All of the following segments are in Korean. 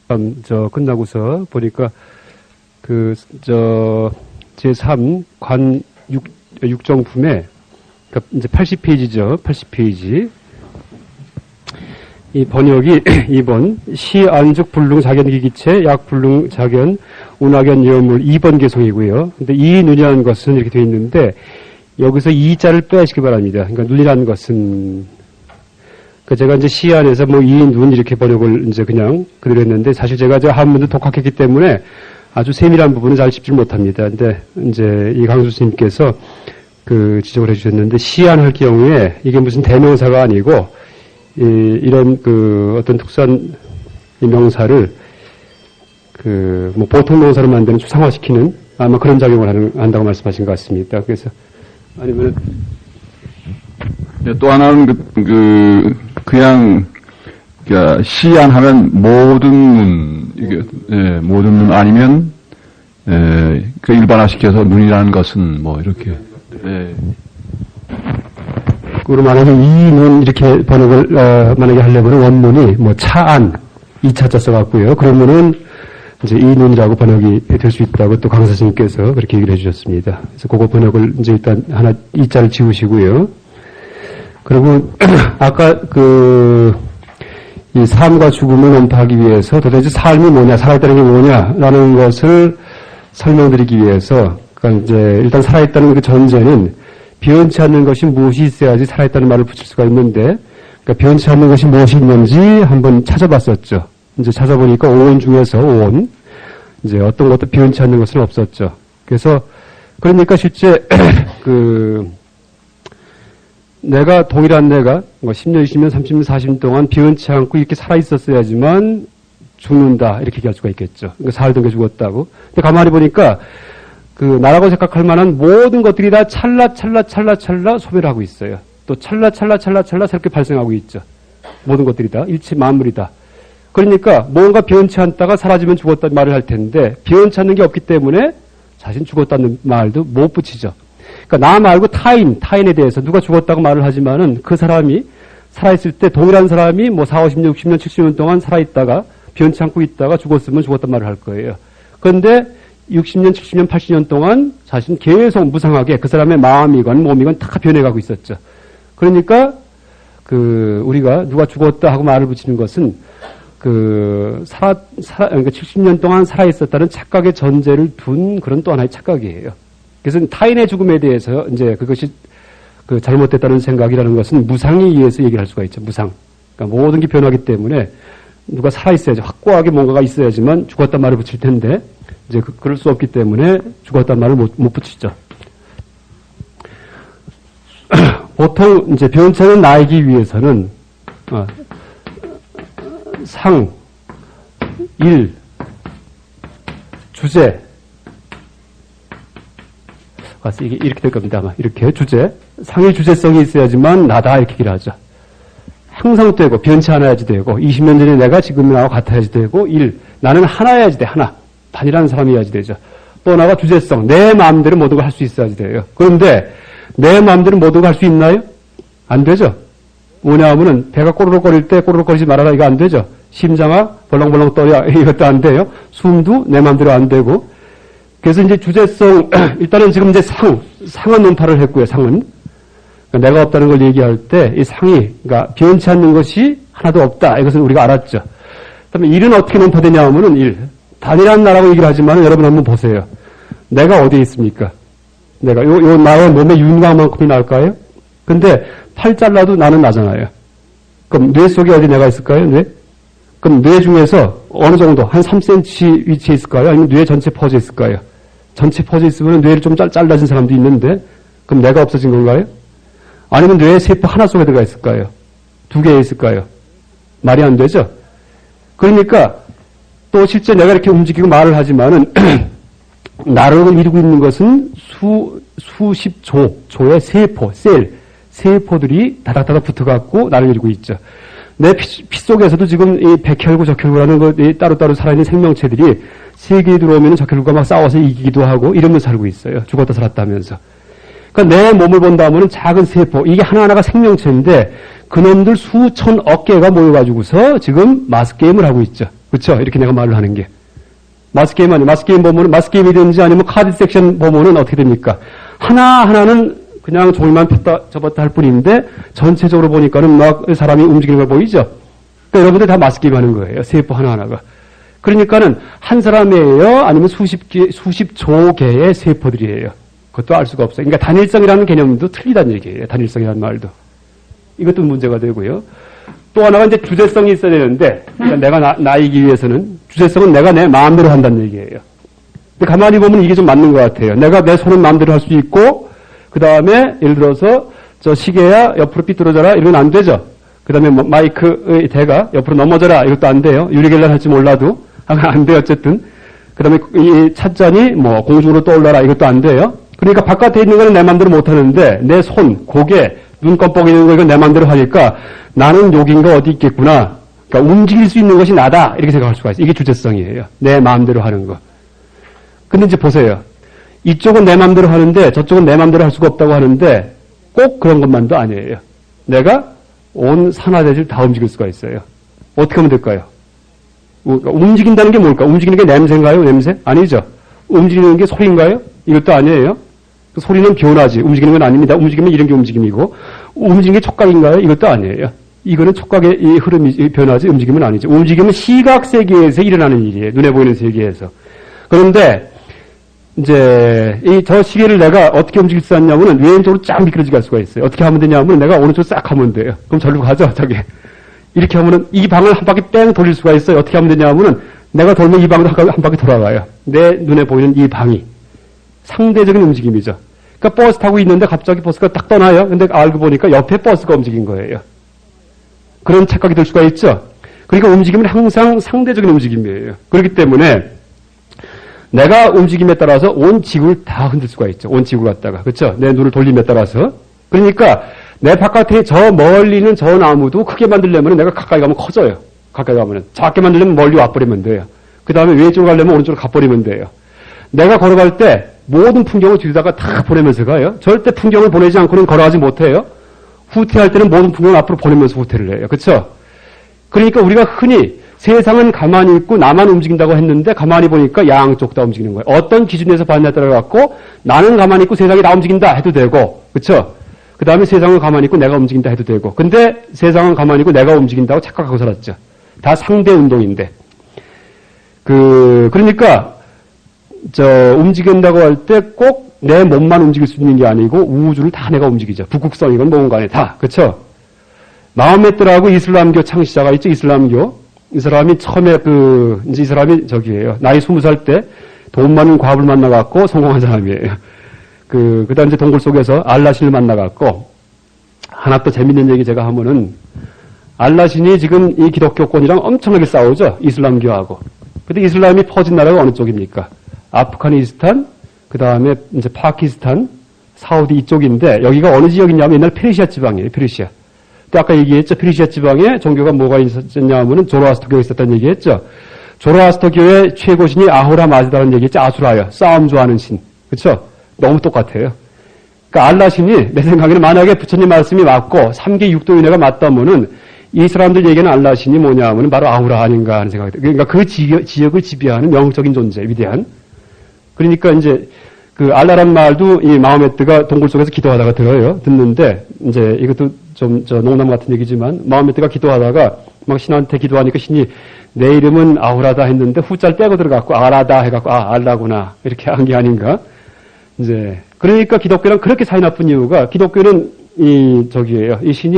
끝나고서 보니까 제3 관 6정품에 이제 80페이지죠. 80페이지. 이 번역이 2번 시안즉 불능작연기기체 약불능작연 운학연 예물 2번 개송이고요. 근데 이 눈이라는 것은 이렇게 되어 있는데 여기서 이자를 빼시기 바랍니다. 그러니까 눈이라는 것은 제가 이제 시안에서 이 눈 이렇게 번역을 이제 그냥 그대로 했는데 사실 제가 한문도 독학했기 때문에 아주 세밀한 부분은 잘 짚지 못합니다. 근데 이제 이 강수 스님께서 지적을 해주셨는데 시안할 경우에 이게 무슨 대명사가 아니고 이런 어떤 특수한 이 명사를 보통 명사로 만드는 추상화시키는 아마 그런 작용을 한다고 말씀하신 것 같습니다. 그래서 아니면 또 하나는 그냥 시안하면 모든 눈 이게 모든 눈 아니면 일반화시켜서 눈이라는 것은 이렇게 그리고 만약에 이 눈 이렇게 번역을 만약에 하려면 원문이 차안 2차자 써갖고요. 그러면은 이제 이 눈이라고 번역이 될 수 있다고 또 강사 스님께서 그렇게 얘기를 해주셨습니다. 그래서 그거 번역을 이제 일단 하나 이자를 지우시고요. 그리고 아까 이 삶과 죽음을 논파하기 위해서 도대체 삶이 뭐냐, 살아있다는 게 뭐냐라는 것을 설명드리기 위해서 그러니까 이제 일단 살아있다는 그 전제는 변치 않는 것이 무엇이 있어야지 살아있다는 말을 붙일 수가 있는데, 그러니까 변치 않는 것이 무엇이 있는지 한번 찾아봤었죠. 이제 찾아보니까 오온 중에서 오온, 이제 어떤 것도 변치 않는 것은 없었죠. 그래서, 그러니까 실제, 내가, 동일한 내가, 10년, 20년, 30년, 40년 동안 변치 않고 이렇게 살아있었어야지만 죽는다. 이렇게 얘기할 수가 있겠죠. 그러니까 살던 게 죽었다고. 근데 가만히 보니까, 나라고 생각할 만한 모든 것들이 다 찰나 소멸을 하고 있어요. 또 찰나 새롭게 발생하고 있죠. 모든 것들이 다 일체 만물이다. 그러니까 뭔가 변치 않다가 사라지면 죽었다는 말을 할 텐데 변치 않는 게 없기 때문에 자신 죽었다는 말도 못 붙이죠. 그러니까 나 말고 타인에 대해서 누가 죽었다고 말을 하지만은 그 사람이 살아있을 때 동일한 사람이 40, 50년, 60년, 70년 동안 살아있다가 변치 않고 있다가 죽었으면 죽었단 말을 할 거예요. 그런데 60년, 70년, 80년 동안 자신 계속 무상하게 그 사람의 마음이건 몸이건 다 변해가고 있었죠. 그러니까 우리가 누가 죽었다 하고 말을 붙이는 것은 그러니까 70년 동안 살아있었다는 착각의 전제를 둔 그런 또 하나의 착각이에요. 그래서 타인의 죽음에 대해서 이제 그것이 잘못됐다는 생각이라는 것은 무상에 의해서 얘기를 할 수가 있죠. 무상. 그러니까 모든 게 변하기 때문에 누가 살아있어야지, 확고하게 뭔가가 있어야지만 죽었단 말을 붙일 텐데, 이제 그럴 수 없기 때문에 죽었단 말을 못 붙이죠. 보통 이제 변체는 나이기 위해서는 상, 일, 주제, 이게 이렇게 될 겁니다. 아마 이렇게 주제, 상의 주제성이 있어야지만 나다 이렇게 얘기를 하죠. 항상 되고 변치 않아야지 되고 20년 전에 내가 지금 나와 같아야지 되고 일, 나는 하나여야지 돼. 하나. 단일한 사람이어야지 되죠. 또 나가 주제성, 내 마음대로 모든 걸 할 수 있어야지 돼요. 그런데 내 마음대로 모든 걸 할 수 있나요? 안 되죠. 뭐냐 하면은 배가 꼬르륵거릴 때 꼬르륵거리지 말아라 이거 안 되죠. 심장아 벌렁벌렁 떠야 이것도 안 돼요. 숨도 내 마음대로 안 되고. 그래서 이제 주제성 일단은 지금 이제 상은 논파를 했고요. 상은 그러니까 내가 없다는 걸 얘기할 때 이 상이 그러니까 변치 않는 것이 하나도 없다. 이것은 우리가 알았죠. 그다음에 일은 어떻게 논파되냐 하면은 일. 단일한 나라고 얘기를 하지만 여러분 한번 보세요. 내가 어디에 있습니까? 내가 요 나의 몸의 윤곽만큼이 날까요? 근데 팔 잘라도 나는 나잖아요. 그럼 뇌 속에 어디 내가 있을까요? 뇌? 그럼 뇌 중에서 어느 정도 한 3cm 위치에 있을까요? 아니면 뇌 전체 퍼져 있을까요? 전체 퍼져 있으면 뇌를 좀 잘라진 사람도 있는데 그럼 내가 없어진 건가요? 아니면 뇌의 세포 하나 속에 들어가 있을까요? 두 개에 있을까요? 말이 안 되죠? 그러니까 또 실제 내가 이렇게 움직이고 말을 하지만은 나를 이루고 있는 것은 수십 조의 세포, 세포들이 다닥다닥 붙어갖고 나를 이루고 있죠. 내 피 속에서도 지금 이 백혈구, 적혈구라는 따로따로 살아있는 생명체들이 세계에 들어오면 적혈구가 막 싸워서 이기기도 하고 이러면서 살고 있어요. 죽었다 살았다 하면서. 그러니까 내 몸을 본다면은 작은 세포, 이게 하나하나가 생명체인데 그놈들 수천억 개가 모여가지고서 지금 마스게임을 하고 있죠. 그렇죠? 이렇게 내가 말을 하는 게. 마스게임 아니 마스게임 보면은 마스게임이든지 아니면 카드 섹션 보면은 어떻게 됩니까? 하나하나는 그냥 종이만 폈다 접었다 할 뿐인데 전체적으로 보니까는 막 사람이 움직이는 걸 보이죠? 그러니까 여러분들 다 마스게임 하는 거예요. 세포 하나하나가. 그러니까는 한 사람이에요? 아니면 수십조 개의 세포들이에요. 그것도 알 수가 없어요. 그러니까 단일성이라는 개념도 틀리다는 얘기예요. 단일성이라는 말도. 이것도 문제가 되고요. 또 하나가 이제 주제성이 있어야 되는데, 그러니까 내가 나이기 위해서는 주제성은 내가 내 마음대로 한다는 얘기예요. 근데 가만히 보면 이게 좀 맞는 것 같아요. 내가 내 손은 마음대로 할 수 있고, 그 다음에 예를 들어서 저 시계야 옆으로 삐뚤어져라 이런 건 안 되죠. 그 다음에 마이크의 대가 옆으로 넘어져라 이것도 안 돼요. 유리결란 할지 몰라도 안 돼요. 어쨌든. 그 다음에 이 찻잔이 뭐 공중으로 떠올라라 이것도 안 돼요. 그러니까 바깥에 있는 거는 내 마음대로 못 하는데 내 손, 고개, 눈 껌뻑이는 거 이건 내 마음대로 하니까 나는 여긴가 어디 있겠구나. 그러니까 움직일 수 있는 것이 나다 이렇게 생각할 수가 있어요. 이게 주제성이에요. 내 마음대로 하는 거. 근데 이제 보세요. 이쪽은 내 마음대로 하는데 저쪽은 내 마음대로 할 수가 없다고 하는데 꼭 그런 것만도 아니에요. 내가 온 산하대지를 다 움직일 수가 있어요. 어떻게 하면 될까요? 움직인다는 게 뭘까? 움직이는 게 냄새인가요? 냄새? 아니죠. 움직이는 게 소리인가요? 이것도 아니에요. 소리는 변화지. 움직이는 건 아닙니다. 움직이면 이런 게 움직임이고 움직이는 게 촉각인가요? 이것도 아니에요. 이거는 촉각의 이 흐름이 변화지 움직임은 아니죠. 움직임은 시각 세계에서 일어나는 일이에요. 눈에 보이는 세계에서. 그런데 이제 저 시계를 내가 어떻게 움직일 수 있냐면은 왼쪽으로 쫙 미끄러지게 할 수가 있어요. 어떻게 하면 되냐면 내가 오른쪽으로 싹 하면 돼요. 그럼 저리로 가죠. 저게. 이렇게 하면은 이 방을 한 바퀴 뺑 돌릴 수가 있어요. 어떻게 하면 되냐면은 내가 돌면 이 방도 한 바퀴 돌아가요. 내 눈에 보이는 이 방이. 상대적인 움직임이죠. 그러니까 버스 타고 있는데 갑자기 버스가 딱 떠나요. 근데 알고 보니까 옆에 버스가 움직인 거예요. 그런 착각이 들 수가 있죠. 그러니까 움직임은 항상 상대적인 움직임이에요. 그렇기 때문에 내가 움직임에 따라서 온 지구를 다 흔들 수가 있죠. 온 지구를 갖다가. 그렇죠? 내 눈을 돌림에 따라서. 그러니까 내 바깥에 저 멀리는 저 나무도 크게 만들려면 내가 가까이 가면 커져요. 가까이 가면은. 작게 만들려면 멀리 와버리면 돼요. 그 다음에 왼쪽으로 가려면 오른쪽으로 가버리면 돼요. 내가 걸어갈 때 모든 풍경을 뒤에다가 다 보내면서 가요. 절대 풍경을 보내지 않고는 걸어가지 못해요. 후퇴할 때는 모든 풍경을 앞으로 보내면서 후퇴를 해요. 그렇죠? 그러니까 우리가 흔히 세상은 가만히 있고 나만 움직인다고 했는데 가만히 보니까 양쪽 다 움직이는 거예요. 어떤 기준에서 봤냐에 따라 갖고 나는 가만히 있고 세상이 나 움직인다 해도 되고 그렇죠? 그 다음에 세상은 가만히 있고 내가 움직인다 해도 되고 근데 세상은 가만히 있고 내가 움직인다고 착각하고 살았죠. 다 상대 운동인데 그러니까 움직인다고 할 때 꼭 내 몸만 움직일 수 있는 게 아니고 우주를 다 내가 움직이죠. 북극성이건 뭔가에 다. 그렇죠? 마호메트라고 이슬람교 창시자가 있죠. 이슬람교. 이 사람이 처음에 이제 이 사람이 저기예요. 나이 20살 때 돈 많은 과부를 만나갖고 성공한 사람이에요. 그 다음 이제 동굴 속에서 알라신을 만나갖고 하나 또 재밌는 얘기 제가 하면은 알라신이 지금 이 기독교권이랑 엄청나게 싸우죠. 이슬람교하고. 근데 이슬람이 퍼진 나라가 어느 쪽입니까? 아프가니스탄, 그 다음에 이제 파키스탄, 사우디 이쪽인데 여기가 어느 지역이냐면 옛날 페르시아 지방이에요. 페르시아. 근데 아까 얘기했죠. 페르시아 지방에 종교가 뭐가 있었냐 하면은 조로아스터교가 있었다는 얘기했죠. 조로아스터교의 최고신이 아후라 마즈다라는 얘기했죠. 아수라요. 싸움 좋아하는 신. 그렇죠? 너무 똑같아요. 그러니까 알라신이 내 생각에는 만약에 부처님 말씀이 맞고 3계 6도인회가 맞다면은 이 사람들 얘기하는 알라신이 뭐냐 하면은 바로 아후라 아닌가 하는 생각이 들어요. 그러니까 그 지역을 지배하는 영적인 존재, 위대한. 그러니까 이제 그 알라란 말도 이 마호메트가 동굴 속에서 기도하다가 들어요. 듣는데 이제 이것도 좀 농담 같은 얘기지만 마호메트가 기도하다가 막 신한테 기도하니까 신이 내 이름은 아후라다 했는데 후자를 빼고 들어갔고 아라다 해갖고 알라구나 이렇게 한 게 아닌가. 이제 그러니까 기독교랑 그렇게 사이 나쁜 이유가 기독교는 이 신이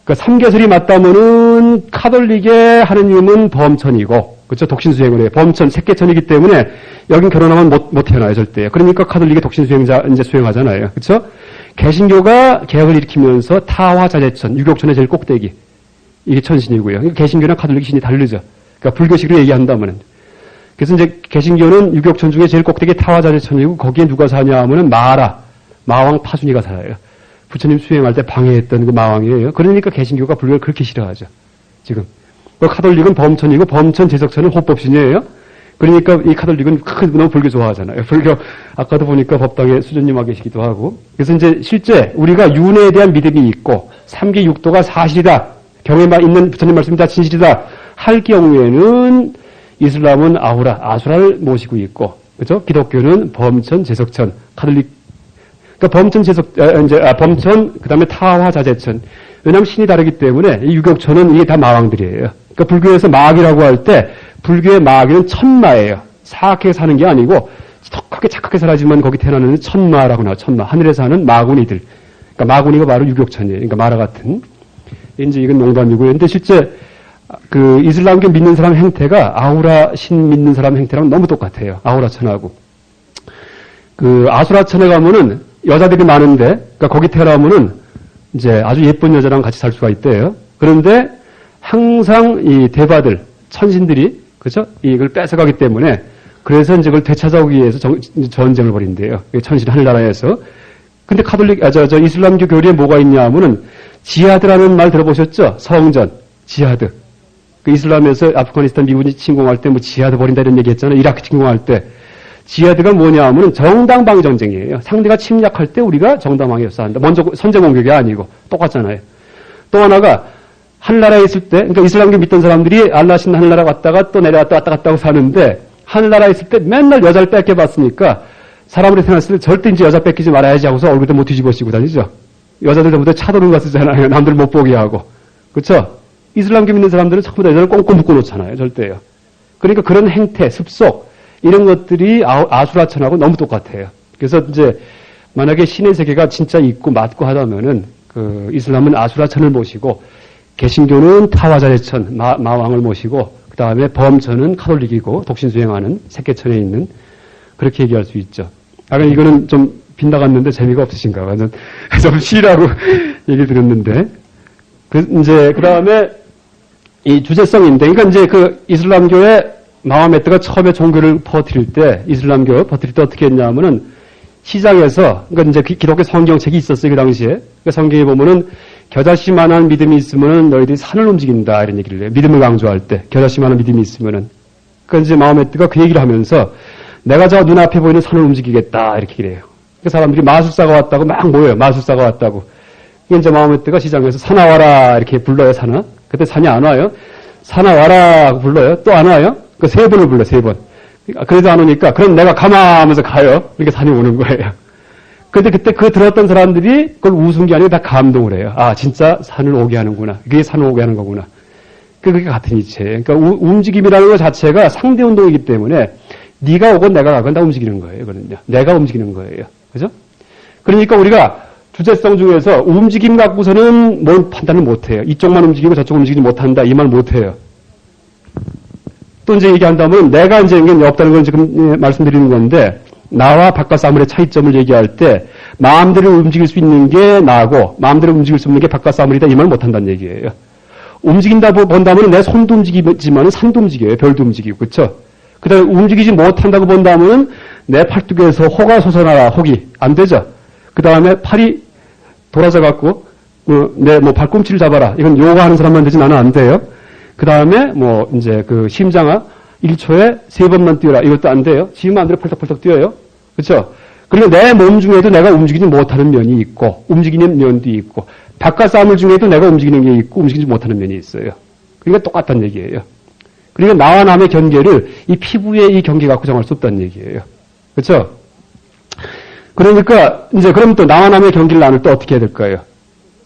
그러니까 삼계설이 맞다면은 카톨릭의 하느님은 범천이고, 그렇죠? 독신수행을 해요. 범천, 색계천이기 때문에 여긴 결혼하면 못 태어나요, 절대. 그러니까 카톨릭의 독신수행자 이제 수행하잖아요, 그렇죠? 개신교가 개혁을 일으키면서 타화자재천, 유격천의 제일 꼭대기, 이게 천신이고요. 그러니까 개신교랑 카톨릭 신이 다르죠. 그러니까 불교식으로 얘기한다면은. 그래서 이제 개신교는 유격천 중에 제일 꼭대기 타화자재천이고 거기에 누가 사냐 하면은 마왕 파순이가 살아요. 부처님 수행할 때 방해했던 그 마왕이에요. 그러니까 개신교가 불교를 그렇게 싫어하죠. 지금. 그 카톨릭은 범천이고 범천 제석천은 호법신이에요. 그러니까 이 카톨릭은 너무 불교 좋아하잖아요. 불교 아까도 보니까 법당에 수전님 와 계시기도 하고. 그래서 이제 실제 우리가 윤회에 대한 믿음이 있고 3계 6도가 사실이다. 경에만 있는 부처님 말씀이 다 진실이다 할 경우에는 이슬람은 아수라를 모시고 있고, 그죠? 기독교는 범천, 제석천, 카톨릭, 그러니까 범천, 그 다음에 타화, 자제천. 왜냐하면 신이 다르기 때문에 이 유격천은 이게 다 마왕들이에요. 그러니까 불교에서 마귀라고 할 때 불교의 마귀는 천마예요. 사악하게 사는 게 아니고 척하게 착하게 살아지만 거기 태어나는 천마라고 나와요. 천마. 하늘에 사는 마구니들. 그러니까 마구니가 바로 유격천이에요. 그러니까 마라 같은. 이제 이건 농담이고요. 근데 실제 그 이슬람교 믿는 사람 행태가 아우라 신 믿는 사람 행태랑 너무 똑같아요. 아우라천하고. 그 아수라천에 가면은 여자들이 많은데, 그러니까 거기 태어나면은 이제 아주 예쁜 여자랑 같이 살 수가 있대요. 그런데 항상 이 대바들, 천신들이, 그죠? 이걸 뺏어가기 때문에 그래서 이제 그걸 되찾아오기 위해서 전쟁을 벌인대요. 천신 하늘나라에서. 근데 이슬람교 교리에 뭐가 있냐 하면은 지하드라는 말 들어보셨죠? 성전, 지하드. 그 이슬람에서 아프가니스탄 미군이 침공할 때 뭐 지하드 벌인다 이런 얘기 했잖아요. 이라크 침공할 때. 지하드가 뭐냐 하면은 정당방위 전쟁이에요. 상대가 침략할 때 우리가 정당방위에서 한다. 먼저 선제 공격이 아니고 똑같잖아요. 또 하나가 하늘나라에 있을 때, 그러니까 이슬람교 믿던 사람들이 알라신 하늘나라 갔다가 또 내려왔다 왔다 갔다 하고 사는데 하늘나라에 있을 때 맨날 여자를 뺏겨봤으니까 사람으로 태어났을 때 절대 이제 여자 뺏기지 말아야지 하고서 얼굴도 못 뒤집어쓰고 다니죠. 여자들 전부 다 차도는 거 쓰잖아요. 남들 못 보게 하고. 그렇죠? 이슬람교 믿는 사람들은 전부 다 여자를 꽁꽁 묶어 놓잖아요. 절대요. 그러니까 그런 행태, 습속 이런 것들이 아수라천하고 너무 똑같아요. 그래서 이제 만약에 신의 세계가 진짜 있고 맞고 하다면은 그 이슬람은 아수라천을 모시고 개신교는 타화자제천 마왕을 모시고 그 다음에 범천은 카톨릭이고 독신 수행하는 색계천에 있는 그렇게 얘기할 수 있죠. 아까 이거는 좀 빗나갔는데 재미가 없으신가 봐요. 좀 쉬라고 얘기 드렸는데 그 다음에 이 주제성인데 그러니까 이제 그 이슬람교의 마호메트가 처음에 종교를 퍼뜨릴 때 이슬람교 퍼뜨릴 때 어떻게 했냐면은 시장에서 그러니까 이제 기독교 성경책이 있었어요 그 당시에. 그러니까 성경에 보면은 겨자씨만한 믿음이 있으면은 너희들이 산을 움직인다 이런 얘기를 해요. 믿음을 강조할 때 겨자씨만한 믿음이 있으면은. 그러니까 이제 마호메트가 그 얘기를 하면서 내가 저 눈앞에 보이는 산을 움직이겠다 이렇게 그래요. 그 사람들이 마술사가 왔다고 막 모여요. 마술사가 왔다고. 그러니까 이제 마호메트가 시장에서 사나 와라 이렇게 불러요. 사나. 그때 산이 안 와요. 사나 와라 하고 불러요. 또 안 와요. 그 세 번을 불러, 세 번. 그래도 안 오니까, 그럼 내가 가마 하면서 가요. 이렇게 산이 오는 거예요. 근데 그때 그 들었던 사람들이 그걸 웃은 게 아니고 다 감동을 해요. 아, 진짜 산을 오게 하는구나. 그게 산을 오게 하는 거구나. 그게 같은 이치예요. 그러니까 움직임이라는 것 자체가 상대 운동이기 때문에 네가 오건 내가 가건 다 움직이는 거예요. 그거는요. 내가 움직이는 거예요. 그죠? 그러니까 우리가 주제성 중에서 움직임 갖고서는 뭘 판단을 못 해요. 이쪽만 움직이고 저쪽 움직이지 못한다. 이 말 못 해요. 또 이제 얘기한다면 내가 이제 이게 없다는 걸 지금 말씀드리는 건데 나와 바깥 사물의 차이점을 얘기할 때 마음대로 움직일 수 있는 게 나고 마음대로 움직일 수 없는 게 바깥 사물이다 이 말 못한다는 얘기예요. 움직인다 본다면 내 손도 움직이지만 산도 움직여요. 별도 움직이고 그렇죠? 그다음에 움직이지 못한다고 본다면 내 팔뚝에서 호가 솟아나라 혹이 안 되죠. 그다음에 팔이 돌아서 갖고 내 뭐 발꿈치를 잡아라 이건 요가하는 사람만 되지 나는 안 돼요. 그 다음에, 이제 심장아, 1초에 3번만 뛰어라. 이것도 안 돼요. 지금 안 돼요. 펄떡펄떡 뛰어요. 그렇죠? 그리고 내 몸 중에도 내가 움직이지 못하는 면이 있고, 움직이는 면도 있고, 바깥 사물 중에도 내가 움직이는 게 있고, 움직이지 못하는 면이 있어요. 그러니까 똑같다는 얘기예요. 그러니까 나와 남의 경계를 이 피부의 이 경계 갖고 정할 수 없다는 얘기예요. 그렇죠? 그러니까, 이제 그럼 또 나와 남의 경계를 나눌 때 어떻게 해야 될까요?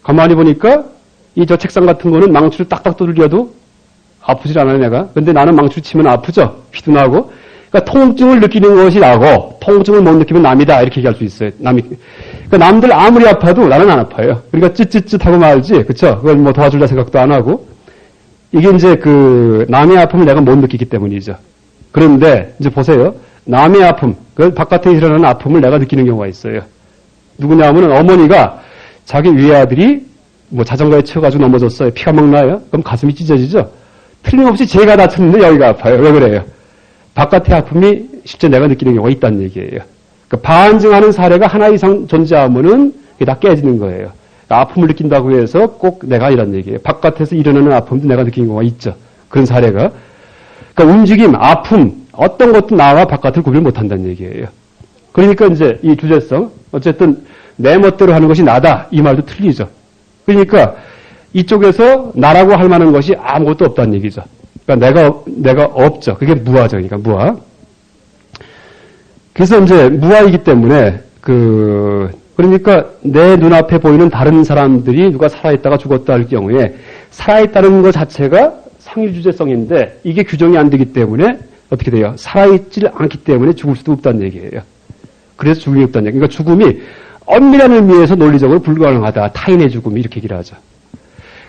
가만히 보니까, 저 책상 같은 거는 망치를 딱딱 두들겨도 아프질 않아요, 내가. 근데 나는 망치를 치면 아프죠? 피도 나고. 그러니까 통증을 느끼는 것이 나고, 통증을 못 느끼면 남이다. 이렇게 얘기할 수 있어요. 그러니까 남들 아무리 아파도 나는 안 아파요. 그러니까 찌찌찌 하고 말지. 그쵸? 그걸 뭐 도와줄라 생각도 안 하고. 이게 이제 남의 아픔을 내가 못 느끼기 때문이죠. 그런데, 이제 보세요. 남의 아픔, 그 바깥에 일어나는 아픔을 내가 느끼는 경우가 있어요. 누구냐 하면 어머니가 자기 외아들이 자전거에 치여가지고 넘어졌어요. 피가 막 나요. 그럼 가슴이 찢어지죠? 틀림없이 제가 다쳤는데 여기가 아파요. 왜 그래요? 바깥의 아픔이 실제 내가 느끼는 경우가 있다는 얘기예요. 그러니까 반증하는 사례가 하나 이상 존재하면은 그게 다 깨지는 거예요. 그러니까 아픔을 느낀다고 해서 꼭 내가 이란 얘기예요. 바깥에서 일어나는 아픔도 내가 느끼는 경우가 있죠. 그런 사례가. 그러니까 움직임, 아픔, 어떤 것도 나와 바깥을 구별 못한다는 얘기예요. 그러니까 이제 이 주제성, 어쨌든 내 멋대로 하는 것이 나다. 이 말도 틀리죠. 그러니까 이쪽에서 나라고 할 만한 것이 아무것도 없다는 얘기죠. 그러니까 내가 없죠. 그게 무아죠. 그러니까 무아. 그래서 이제 무아이기 때문에 그러니까 내 눈앞에 보이는 다른 사람들이 누가 살아있다가 죽었다 할 경우에 살아있다는 것 자체가 상일주제성인데 이게 규정이 안 되기 때문에 어떻게 돼요? 살아있질 않기 때문에 죽을 수도 없다는 얘기예요. 그래서 죽음이 없다는 얘기. 그러니까 죽음이 엄밀한 의미에서 논리적으로 불가능하다. 타인의 죽음 이렇게 얘기를 하죠.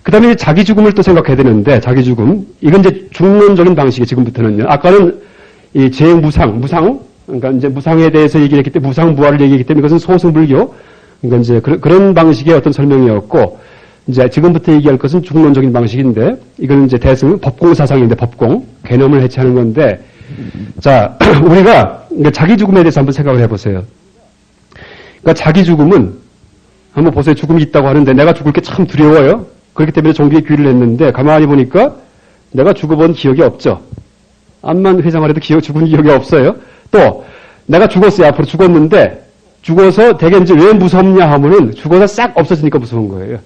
그 다음에 자기 죽음을 또 생각해야 되는데 자기 죽음 이건 이제 중론적인 방식이 지금부터는요. 아까는 이 재무상 그러니까 이제 무상에 대해서 얘기했기 때문에 무상무아를 얘기했기 때문에 이것은 소승불교 그러니까 이제 그런 방식의 어떤 설명이었고 이제 지금부터 얘기할 것은 중론적인 방식인데 이거는 이제 대승 법공 사상인데 법공 개념을 해체하는 건데 자 우리가 자기 죽음에 대해서 한번 생각을 해보세요. 그러니까 자기 죽음은 한번 보세요. 죽음이 있다고 하는데 내가 죽을 게 참 두려워요. 그렇기 때문에 종교에 귀를 했는데 가만히 보니까 내가 죽어본 기억이 없죠. 암만 회상을 해도 죽은 기억이 없어요. 또 내가 죽었어요. 앞으로 죽었는데 죽어서 되게 이제 왜 무섭냐 하면은 죽어서 싹 없어지니까 무서운 거예요.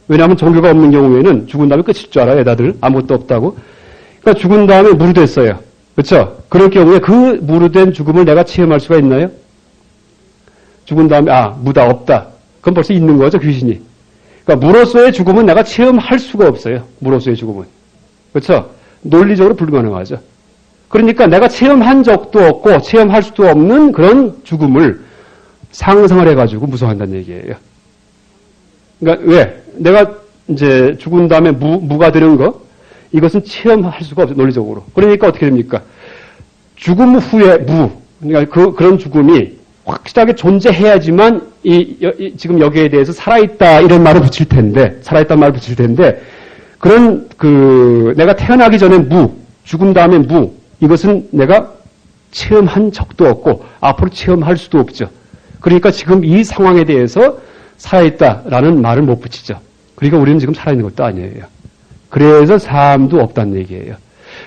왜냐하면 종교가 없는 경우에는 죽은 다음에 끝일 줄 알아요. 다들 아무것도 없다고. 그러니까 죽은 다음에 무르됐어요. 그렇죠? 그럴 경우에 그 무르된 죽음을 내가 체험할 수가 있나요? 죽은 다음에 무다 없다. 그건 벌써 있는 거죠. 귀신이. 그러니까 무로서의 죽음은 내가 체험할 수가 없어요. 무로서의 죽음은. 그렇죠? 논리적으로 불가능하죠. 그러니까 내가 체험한 적도 없고 체험할 수도 없는 그런 죽음을 상상을 해가지고 무서워한다는 얘기예요. 그러니까 왜? 내가 이제 죽은 다음에 무가 되는 거 이것은 체험할 수가 없어요. 논리적으로. 그러니까 어떻게 됩니까? 죽음 후에 그러니까 그런 죽음이 확실하게 존재해야지만 지금 여기에 대해서 살아있다 이런 말을 붙일 텐데 살아있다는 말을 붙일 텐데 그런 내가 태어나기 전에 죽은 다음에 이것은 내가 체험한 적도 없고 앞으로 체험할 수도 없죠. 그러니까 지금 이 상황에 대해서 살아있다라는 말을 못 붙이죠. 그러니까 우리는 지금 살아있는 것도 아니에요. 그래서 삶도 없다는 얘기예요.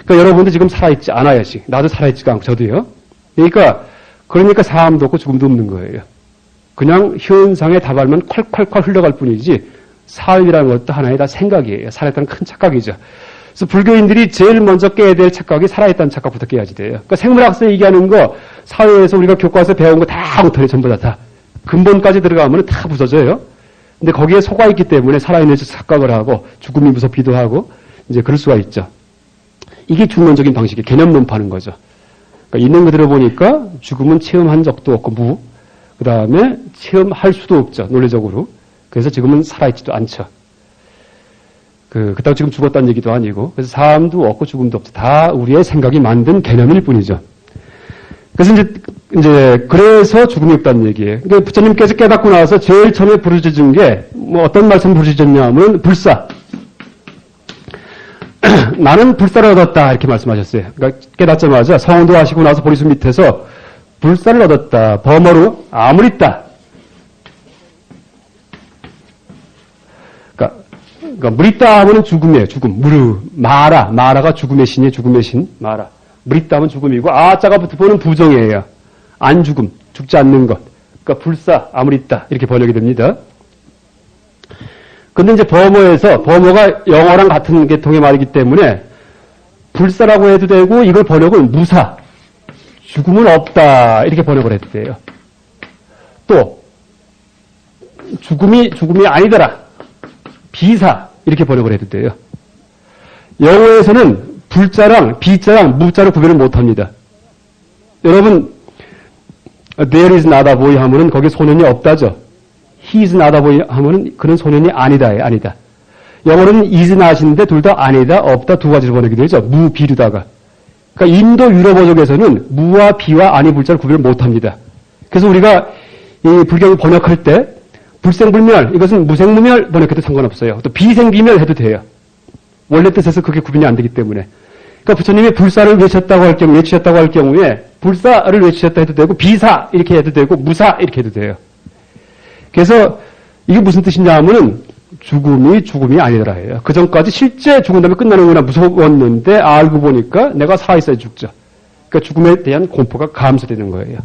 그러니까 여러분도 지금 살아있지 않아요. 나도 살아있지가 않고 저도요. 그러니까 삶도 없고 죽음도 없는 거예요. 그냥 현상에 다발만 콸콸콸 흘러갈 뿐이지 삶이라는 것도 하나의 다 생각이에요. 살아있다는 큰 착각이죠. 그래서 불교인들이 제일 먼저 깨야 될 착각이 살아있다는 착각부터 깨야지 돼요. 그러니까 생물학서 얘기하는 거 사회에서 우리가 교과서에 배운 거 다 엉터리 전부 다 근본까지 들어가면 다 부서져요. 근데 거기에 속아있기 때문에 살아있는 착각을 하고 죽음이 무섭기도 하고 이제 그럴 수가 있죠. 이게 중론적인 방식의 개념 논파는 거죠. 그러니까 있는 그대로 보니까 죽음은 체험한 적도 없고 그 다음에 체험할 수도 없죠. 논리적으로. 그래서 지금은 살아있지도 않죠. 그렇다고 지금 죽었다는 얘기도 아니고 그래서 삶도 없고 죽음도 없죠. 다 우리의 생각이 만든 개념일 뿐이죠. 그래서 이제 그래서 죽음이 없다는 얘기예요. 그러니까 부처님께서 깨닫고 나서 제일 처음에 부르짖은 게 어떤 말씀 부르짖었냐면 불사. 나는 불사를 얻었다 이렇게 말씀하셨어요. 그러니까 깨닫자마자 성도 하시고 나서 보리수 밑에서 불사를 얻었다. 범어로 아무리다. 그러니까 무리다 하면 죽음이에요. 죽음. 마라가 죽음의 신이에요. 죽음의 신. 마라. 무리다 하면 죽음이고 아자가 붙어보는 부정이에요. 안 죽음. 죽지 않는 것. 그러니까 불사 아무리다 이렇게 번역이 됩니다. 근데 이제 범어가 영어랑 같은 계통의 말이기 때문에 불사라고 해도 되고 이걸 번역은 무사. 죽음은 없다. 이렇게 번역을 해도 돼요. 또 죽음이 아니더라. 비사. 이렇게 번역을 해도 돼요. 영어에서는 불자랑 비자랑 무자를 구별을 못합니다. 여러분 there is not a boy 하면은 거기에 소년이 없다죠. he is not a boy 하면은 그런 소년이 아니다예요. 아니다. 영어로는 is not인데 둘 다 아니다, 없다 두 가지로 번역이 되죠. 무, 비류다가. 그러니까 인도 유럽 어족에서는 무와 비와 아니 불자를 구별을 못합니다. 그래서 우리가 이 불경을 번역할 때 불생불멸 이것은 무생무멸 번역해도 상관없어요. 또 비생비멸 해도 돼요. 원래 뜻에서 그게 구분이 안 되기 때문에. 그러니까 부처님이 불사를 외치셨다고 할 경우에 불사를 외치셨다 해도 되고 비사 이렇게 해도 되고 무사 이렇게 해도 돼요. 그래서 이게 무슨 뜻이냐 하면은 죽음이 아니더라예요. 그 전까지 실제 죽은 다음에 끝나는 거나 무서웠는데 알고 보니까 내가 살아있어야 죽죠. 그러니까 죽음에 대한 공포가 감소되는 거예요.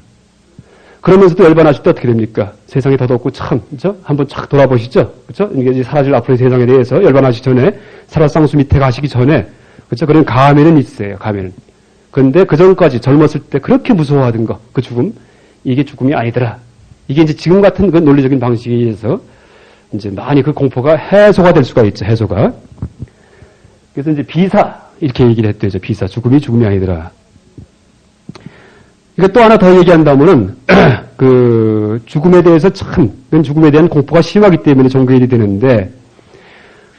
그러면서도 열반하실 때 어떻게 됩니까? 세상이 더덥고 참, 그죠? 한번 착 돌아보시죠? 그죠? 이게 이제 사라질 앞으로의 세상에 대해서 열반하시기 전에, 살아쌍수 밑에 가시기 전에, 그렇죠? 그런 감에는 있어요. 감에는. 그런데 그 전까지 젊었을 때 그렇게 무서워하던 거, 그 죽음, 이게 죽음이 아니더라. 이게 이제 지금 같은 그 논리적인 방식에 의해서 이제 많이 그 공포가 해소가 될 수가 있죠. 해소가. 그래서 이제 비사 이렇게 얘기를 했대죠. 비사 죽음이 죽음이 아니더라. 그러니까 또 하나 더 얘기한다면은 그 죽음에 대해서 참 죽음에 대한 공포가 심하기 때문에 종교일이 되는데,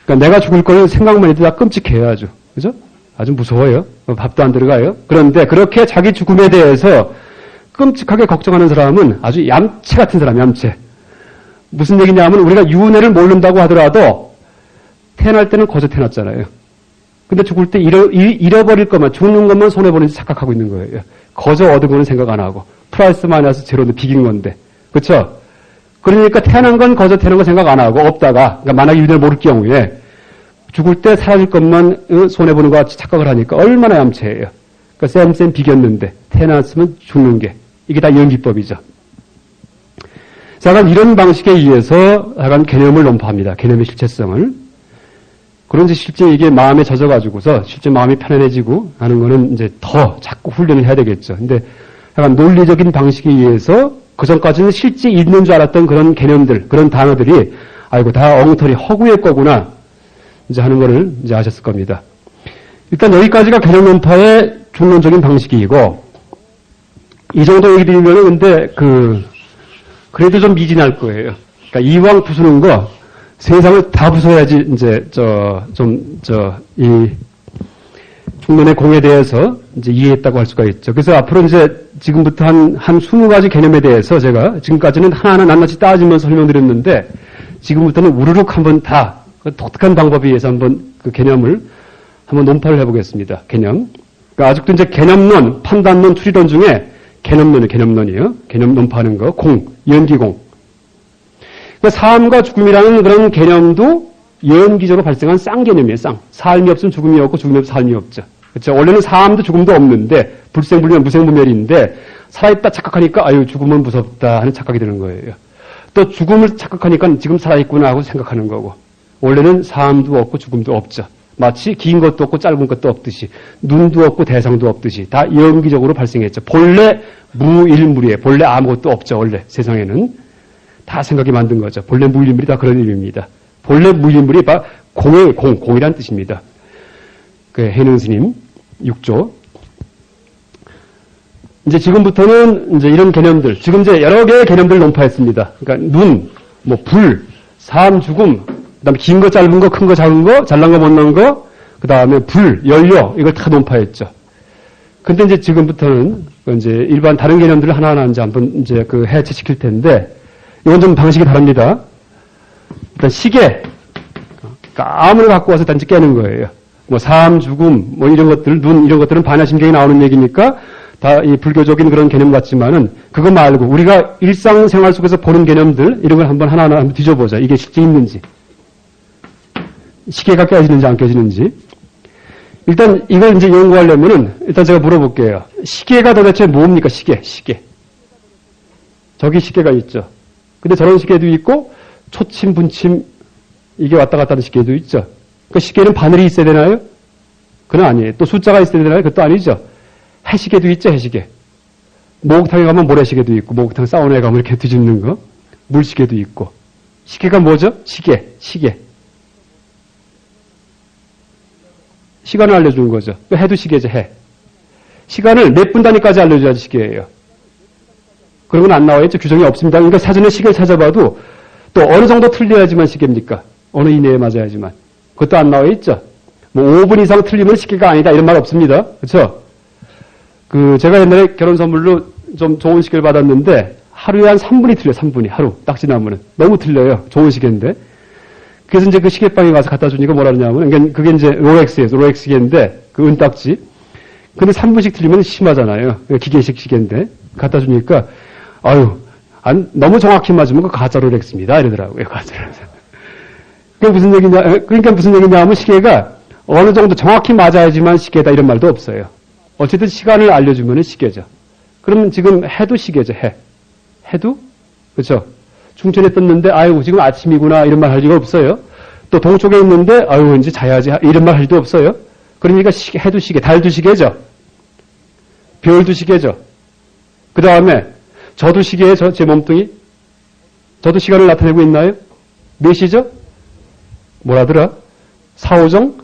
그러니까 내가 죽을 거는 생각만 해도 다 끔찍해요. 아주 그죠? 아주 무서워요. 밥도 안 들어가요. 그런데 그렇게 자기 죽음에 대해서 끔찍하게 걱정하는 사람은 아주 얌체 같은 사람, 얌체. 무슨 얘기냐면 우리가 유은혜를 모른다고 하더라도 태어날 때는 거저 태어났잖아요. 근데 죽을 때 잃어버릴 것만, 죽는 것만 손해보는지 착각하고 있는 거예요. 거저 얻은 거는 생각 안 하고. 플러스 마이너스 제로는 비긴 건데. 그렇죠? 그러니까 태어난 건 거저 태어난 거 생각 안 하고 없다가, 그러니까 만약에 유대를 모를 경우에 죽을 때 사라질 것만 손해보는 것 같이 착각을 하니까 얼마나 얌체예요. 그러니까 쌤 비겼는데 태어났으면 죽는 게. 이게 다 연기법이죠. 자, 약간 이런 방식에 의해서 약간 개념을 논파합니다. 개념의 실체성을. 그런지 실제 이게 마음에 젖어가지고서 실제 마음이 편안해지고 하는 거는 이제 더 자꾸 훈련을 해야 되겠죠. 근데 약간 논리적인 방식에 의해서 그 전까지는 실제 있는 줄 알았던 그런 개념들, 그런 단어들이 아이고 다 엉터리 허구의 거구나 이제 하는 거를 이제 아셨을 겁니다. 일단 여기까지가 개념 논파의 총론적인 방식이고, 이 정도 얘기 드리면은 근데 그래도 좀 미진할 거예요. 그러니까 이왕 부수는 거 세상을 다 부숴야지 이제 이 총론의 공에 대해서 이제 이해했다고 할 수가 있죠. 그래서 앞으로 이제 지금부터 한 20가지 개념에 대해서 제가 지금까지는 하나하나 낱낱이 따지면서 설명드렸는데 지금부터는 우르륵 한번 다 독특한 방법에 의해서 한번 그 개념을 한번 논파를 해보겠습니다. 개념. 그러니까 아직도 이제 개념론, 판단론, 추리론 중에 개념론이에요. 개념 논파하는 거, 연기공. 그러니까 삶과 죽음이라는 그런 개념도 연기적으로 발생한 쌍개념이에요. 삶이 없으면 죽음이 없고 죽음이 없으면 삶이 없죠. 그렇죠? 원래는 삶도 죽음도 없는데 불생불멸 무생무멸인데 살아있다 착각하니까 아유 죽음은 무섭다 하는 착각이 드는 거예요. 또 죽음을 착각하니까 지금 살아있구나 하고 생각하는 거고, 원래는 삶도 없고 죽음도 없죠. 마치 긴 것도 없고 짧은 것도 없듯이, 눈도 없고 대상도 없듯이 다 연기적으로 발생했죠. 본래 무일물이에요. 본래 아무것도 없죠. 원래 세상에는 다 생각이 만든 거죠. 본래 무일물이 다 그런 의미입니다. 본래 무일물이 공이란 뜻입니다. 그 해능스님 6조. 이제 지금부터는 이제 이런 개념들, 지금 이제 여러 개의 개념들을 논파했습니다. 그러니까 눈, 불, 삶, 죽음, 그다음에 긴 거, 짧은 거, 큰 거, 작은 거, 잘난 거, 못난 거, 그다음에 불, 연료, 이걸 다 논파했죠. 근데 이제 지금부터는 이제 일반 다른 개념들을 하나하나 이제 한번 이제 해체시킬 텐데, 이건 좀 방식이 다릅니다. 일단 시계, 그러니까 암을 갖고 와서 단지 깨는 거예요. 삶, 죽음, 이런 것들, 눈, 이런 것들은 반야심경에 나오는 얘기니까 다 이 불교적인 그런 개념 같지만은 그거 말고 우리가 일상생활 속에서 보는 개념들, 이런 걸 한번 하나하나 한번 뒤져보자. 이게 실제 있는지. 시계가 깨지는지 안 깨지는지. 일단 이걸 이제 연구하려면은 일단 제가 물어볼게요. 시계가 도대체 뭡니까? 시계. 저기 시계가 있죠. 근데 저런 시계도 있고 초침, 분침 이게 왔다 갔다 하는 시계도 있죠. 그 시계는 바늘이 있어야 되나요? 그건 아니에요. 또 숫자가 있어야 되나요? 그것도 아니죠. 해시계도 있죠. 해시계. 목욕탕에 가면 모래시계도 있고, 목욕탕 사우나에 가면 이렇게 뒤집는 거, 물시계도 있고. 시계가 뭐죠? 시계. 시간을 알려주는 거죠. 해도 시계죠. 해. 시간을 몇 분 단위까지 알려줘야지 시계예요. 그런 건 안 나와 있죠. 규정이 없습니다. 그러니까 사전에 시계를 찾아봐도 또 어느 정도 틀려야지만 시계입니까? 어느 이내에 맞아야지만. 그것도 안 나와 있죠. 5분 이상 틀리면 시계가 아니다 이런 말 없습니다. 그렇죠? 제가 옛날에 결혼 선물로 좀 좋은 시계를 받았는데 하루에 한 3분이 틀려요. 3분이 하루 딱 지나면은 너무 틀려요. 좋은 시계인데. 그래서 이제 그 시계방에 가서 갖다 주니까 뭐라 그러냐면 그게 이제 롤렉스 시계인데 그 은딱지. 근데 3분씩 틀리면 심하잖아요. 기계식 시계인데 갖다 주니까 너무 정확히 맞으면 그 가짜 롤렉스입니다 이러더라고요. 가짜 롤렉스. 그러니까 무슨 얘기냐면 시계가 어느 정도 정확히 맞아야지만 시계다 이런 말도 없어요. 어쨌든 시간을 알려주면 시계죠. 그러면 지금 해도 시계죠. 해도? 그렇죠? 충천에 떴는데 지금 아침이구나 이런 말 할 리가 없어요. 또 동쪽에 있는데 이제 자야지 이런 말 할 리도 없어요. 그러니까 해도 시계, 달도 시계죠. 별도 시계죠. 그 다음에 저도 시계예요. 제 몸뚱이. 저도 시간을 나타내고 있나요? 몇 시죠? 뭐라더라? 사오정?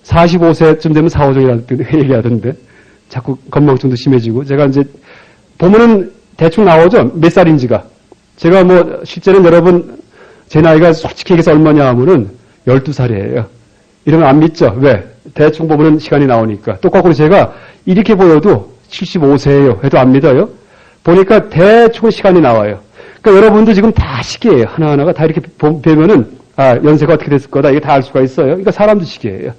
45세쯤 되면 사오정이라는 얘기하던데. 자꾸 건망증도 심해지고. 제가 이제 보면은 대충 나오죠? 몇 살인지가. 제가 뭐 실제는 여러분 제 나이가 솔직히 얘기해서 얼마냐 하면은 12살이에요. 이러면 안 믿죠? 왜? 대충 보면은 시간이 나오니까. 똑같고 제가 이렇게 보여도 75세예요. 해도 안 믿어요? 보니까 대충 시간이 나와요. 그러니까 여러분도 지금 다 시계예요. 하나하나가 다 이렇게 보면은 연세가 어떻게 됐을 거다. 이게 다 알 수가 있어요. 그러니까 사람도 시계예요.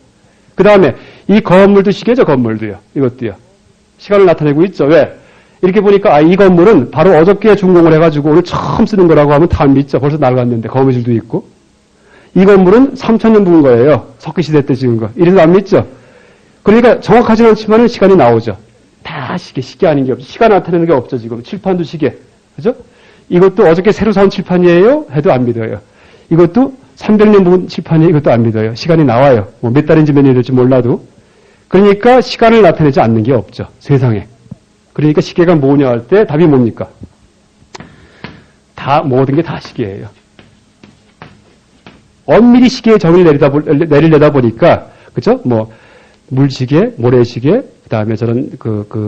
그 다음에 이 건물도 시계죠. 건물도요. 이것도요. 시간을 나타내고 있죠. 왜? 이렇게 보니까 이 건물은 바로 어저께 준공을 해가지고 오늘 처음 쓰는 거라고 하면 다 안 믿죠. 벌써 낡았는데 거미줄도 있고. 이 건물은 3000년 묵은 거예요. 석기시대 때 지은 거. 이래도 안 믿죠. 그러니까 정확하지는 않지만 시간이 나오죠. 다 시계 아닌 게 없죠. 시간 나타내는 게 없죠. 지금 칠판도 시계. 그죠? 이것도 어저께 새로 사온 칠판이에요. 해도 안 믿어요. 이것도 300년 묵은 칠판이에요. 이것도 안 믿어요. 시간이 나와요. 뭐 몇 달인지 몇 년일지 몰라도. 그러니까 시간을 나타내지 않는 게 없죠. 세상에. 그러니까 시계가 뭐냐 할 때 답이 뭡니까? 모든 게 다 시계예요. 엄밀히 시계의 정의를 내리려다 보니까, 그죠? 뭐, 물시계, 모래시계, 그 다음에 저런,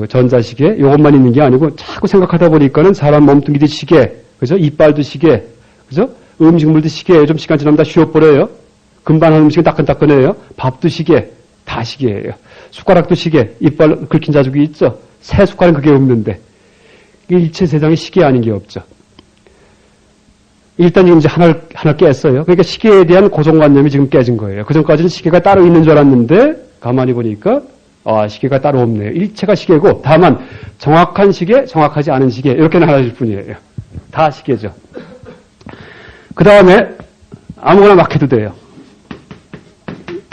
전자시계, 요것만 있는 게 아니고, 자꾸 생각하다 보니까는 사람 몸뚱이도 시계, 그죠? 이빨도 시계, 그죠? 음식물도 시계예요. 좀 시간 지나면 다 쉬어버려요. 금방 하는 음식은 따끈따끈해요. 밥도 시계, 다 시계예요. 숟가락도 시계, 이빨 긁힌 자국이 있죠? 새 숟가락은 그게 없는데. 일체 세상에 시계 아닌 게 없죠. 일단 지금 이제 하나 깼어요. 그러니까 시계에 대한 고정관념이 지금 깨진 거예요. 그전까지는 시계가 따로 있는 줄 알았는데, 가만히 보니까, 시계가 따로 없네요. 일체가 시계고, 다만, 정확한 시계, 정확하지 않은 시계, 이렇게 나눠질 뿐이에요. 다 시계죠. 그 다음에, 아무거나 막 해도 돼요.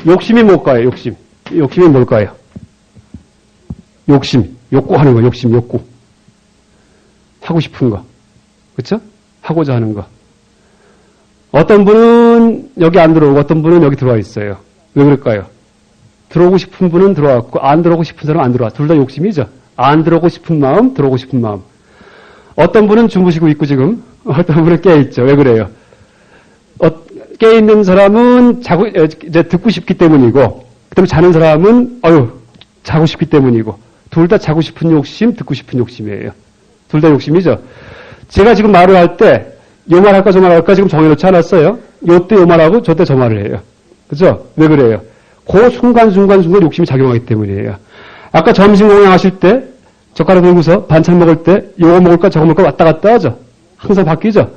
욕심이 뭘까요, 욕심? 욕심이 뭘까요? 욕심. 욕구하는 거, 욕심, 욕구. 하고 싶은 거. 그쵸? 하고자 하는 거. 어떤 분은 여기 안 들어오고 어떤 분은 여기 들어와 있어요. 왜 그럴까요? 들어오고 싶은 분은 들어왔고 안 들어오고 싶은 사람은 안 들어와. 둘 다 욕심이죠. 안 들어오고 싶은 마음, 들어오고 싶은 마음. 어떤 분은 주무시고 있고 지금 어떤 분은 깨있죠. 왜 그래요? 깨있는 사람은 이제 듣고 싶기 때문이고 그다음에 자는 사람은 자고 싶기 때문이고 둘 다 자고 싶은 욕심, 듣고 싶은 욕심이에요. 둘 다 욕심이죠. 제가 지금 말을 할 때 요 말 할까 저 말 할까 지금 정해놓지 않았어요. 요 때 요 말하고 저 때 저 말을 해요. 그죠? 왜 그래요? 그 순간 욕심이 작용하기 때문이에요. 아까 점심 공양하실 때 젓가락 들고서 반찬 먹을 때 요거 먹을까 저거 먹을까 왔다 갔다 하죠. 항상 바뀌죠.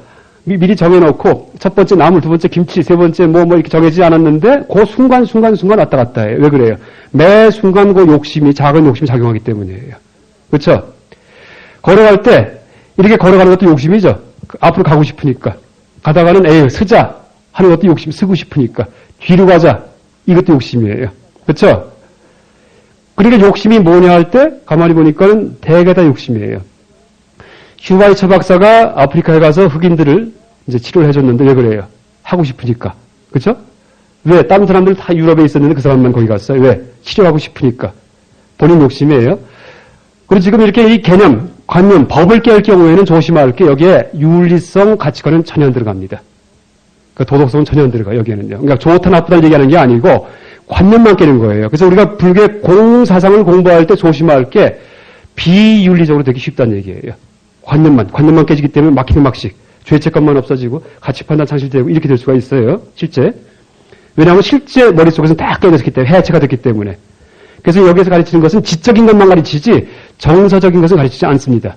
미리 정해놓고 첫 번째 나물, 두 번째 김치, 세 번째 뭐 이렇게 정해지지 않았는데 그 순간 왔다 갔다 해요. 왜 그래요? 매 순간 그 욕심이 작은 욕심이 작용하기 때문이에요. 그렇죠? 걸어갈 때 이렇게 걸어가는 것도 욕심이죠. 앞으로 가고 싶으니까. 가다가는 서자 하는 것도 욕심, 쓰고 싶으니까. 뒤로 가자. 이것도 욕심이에요. 그렇죠? 그러니까 욕심이 뭐냐 할 때 가만히 보니까는 대개 다 욕심이에요. 슈바이처 박사가 아프리카에 가서 흑인들을 이제 치료를 해줬는데 왜 그래요? 하고 싶으니까. 그렇죠? 왜? 다른 사람들 다 유럽에 있었는데 그 사람만 거기 갔어요. 왜? 치료하고 싶으니까. 본인 욕심이에요. 그리고 지금 이렇게 이 개념, 관념, 법을 깰 경우에는 조심할 게 여기에 윤리성 가치관은 전혀 안 들어갑니다. 그 도덕성은 전혀 안 들어가 여기에는요. 그러니까 좋다 나쁘다 얘기하는 게 아니고 관념만 깨는 거예요. 그래서 우리가 불교 공사상을 공부할 때 조심할 게 비윤리적으로 되기 쉽다는 얘기예요. 관념만 깨지기 때문에 막히는 막식, 죄책감만 없어지고 가치 판단 상실되고 이렇게 될 수가 있어요. 실제. 왜냐하면 실제 머릿속에서는 다 깨졌기 때문에 해체가 됐기 때문에. 그래서 여기서 가르치는 것은 지적인 것만 가르치지 정서적인 것은 가르치지 않습니다.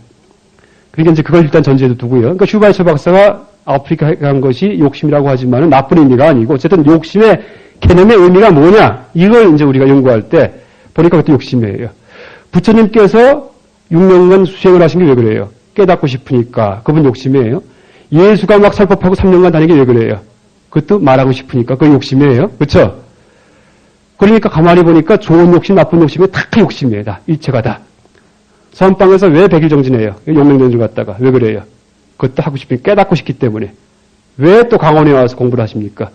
그러니까 이제 그걸 일단 전제도 두고요. 그러니까 슈바이처 박사가 아프리카에 간 것이 욕심이라고 하지만은 나쁜 의미가 아니고 어쨌든 욕심의 개념의 의미가 뭐냐 이걸 이제 우리가 연구할 때 보니까 그것도 욕심이에요. 부처님께서 6년간 수행을 하신 게 왜 그래요? 깨닫고 싶으니까. 그분 욕심이에요. 예수가 막 설법하고 3년간 다니게 왜 그래요? 그것도 말하고 싶으니까. 그건 욕심이에요. 그렇죠? 그러니까 가만히 보니까 좋은 욕심, 나쁜 욕심이 다 욕심이에요. 다. 일체가 다. 선방에서 왜 100일 정진해요? 용맹전주 갔다가. 왜 그래요? 그것도 하고 싶으니까 깨닫고 싶기 때문에. 왜 또 강원에 와서 공부를 하십니까?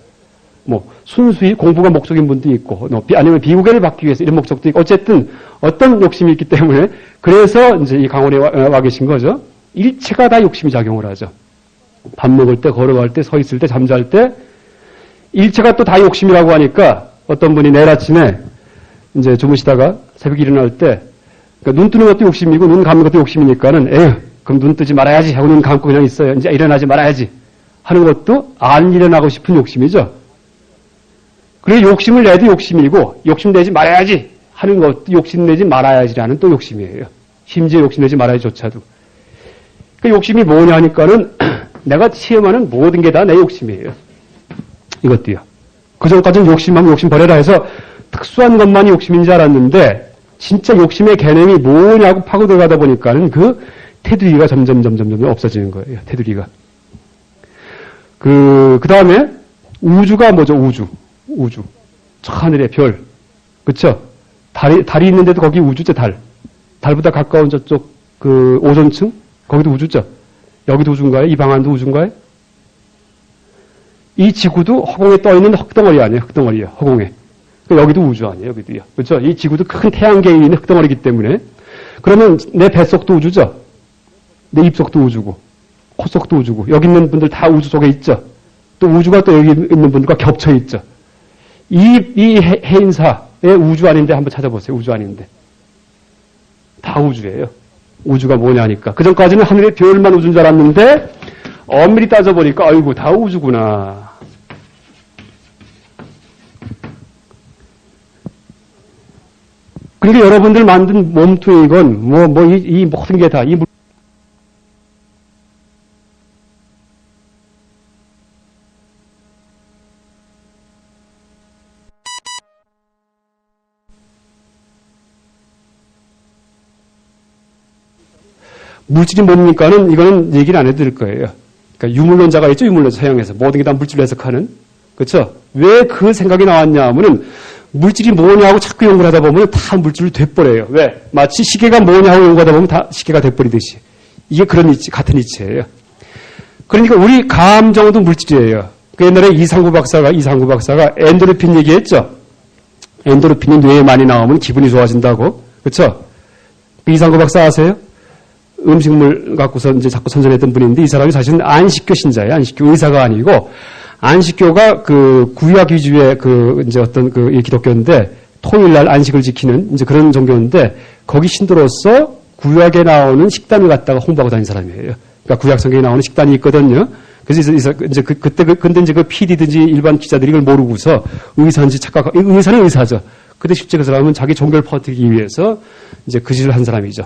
뭐 순수히 공부가 목적인 분도 있고, 아니면 비우개를 받기 위해서 이런 목적도 있고, 어쨌든 어떤 욕심이 있기 때문에 그래서 이제 이 강원에 와 계신 거죠. 일체가 다 욕심이 작용을 하죠. 밥 먹을 때, 걸어갈 때, 서 있을 때, 잠잘 때 일체가 또 다 욕심이라고 하니까 어떤 분이 내일 아침에 이제 주무시다가 새벽에 일어날 때 그러니까 눈 뜨는 것도 욕심이고 눈 감는 것도 욕심이니까는 에휴 그럼 눈 뜨지 말아야지 하고 눈 감고 그냥 있어요. 이제 일어나지 말아야지 하는 것도 안 일어나고 싶은 욕심이죠. 그리고 욕심을 내도 욕심이고 욕심내지 말아야지 하는 것도 욕심내지 말아야지라는 또 욕심이에요. 심지어 욕심내지 말아야지조차도. 그 욕심이 뭐냐 하니까는 내가 체험하는 모든 게 다 내 욕심이에요. 이것도요. 그전까지는 욕심하면 욕심 버려라 해서 특수한 것만이 욕심인 줄 알았는데 진짜 욕심의 개념이 뭐냐고 파고 들어가다 보니까는 그 테두리가 점점 없어지는 거예요. 테두리가. 그 다음에 우주가 뭐죠? 우주. 저 하늘의 별. 그쵸? 달이 있는데도 거기 우주죠, 달. 달보다 가까운 저쪽 그 오존층? 거기도 우주죠? 여기도 우주인가요? 이 방안도 우주인가요? 이 지구도 허공에 떠있는 흙덩어리 아니에요? 흙덩어리요. 허공에. 여기도 우주 아니에요? 여기도요. 그렇죠? 이 지구도 큰 태양계에 있는 흙덩어리이기 때문에 그러면 내 뱃속도 우주죠? 내 입속도 우주고 콧속도 우주고 여기 있는 분들 다 우주 속에 있죠? 또 우주가 또 여기 있는 분들과 겹쳐 있죠? 이 해인사의 우주 아닌데 한번 찾아보세요. 우주 아닌데. 다 우주예요. 우주가 뭐냐 하니까. 그전까지는 하늘의 별만 우주인 줄 알았는데 엄밀히 따져보니까 아이고 다 우주구나. 그러니까 여러분들 만든 몸뚱이 이건 이 모든 게 다 이 물질이 뭡니까는 이거는 얘기를 안 해도 될 거예요. 그러니까 유물론자가 있죠. 유물론자 서양에서 모든 게 다 물질로 해석하는. 그렇죠? 왜 그 생각이 나왔냐 하면은 물질이 뭐냐고 자꾸 연구를 하다 보면 다 물질로 돼버려요. 왜? 마치 시계가 뭐냐고 연구하다 보면 다 시계가 돼버리듯이. 이게 그런 이치, 같은 이치예요. 그러니까 우리 감정도 물질이에요. 그 옛날에 이상구 박사가 엔도르핀 얘기했죠. 엔도르핀이 뇌에 많이 나오면 기분이 좋아진다고. 그렇죠? 이상구 박사 아세요? 음식물 갖고서 이제 자꾸 선전했던 분인데 이 사람이 사실은 안식교 신자예요. 안식교 의사가 아니고 안식교가 그 구약 위주의 그 이제 어떤 그 기독교인데 토요일날 안식을 지키는 이제 그런 종교인데 거기 신도로서 구약에 나오는 식단을 갖다가 홍보하고 다니는 사람이에요. 그러니까 구약 성경에 나오는 식단이 있거든요. 그래서 이제 근데 이제 그 PD든지 일반 기자들이 이걸 모르고서 의사인지 착각하고 의사는 의사죠. 근데 실제 그 사람은 자기 종교를 퍼뜨리기 위해서 이제 그 짓을 한 사람이죠.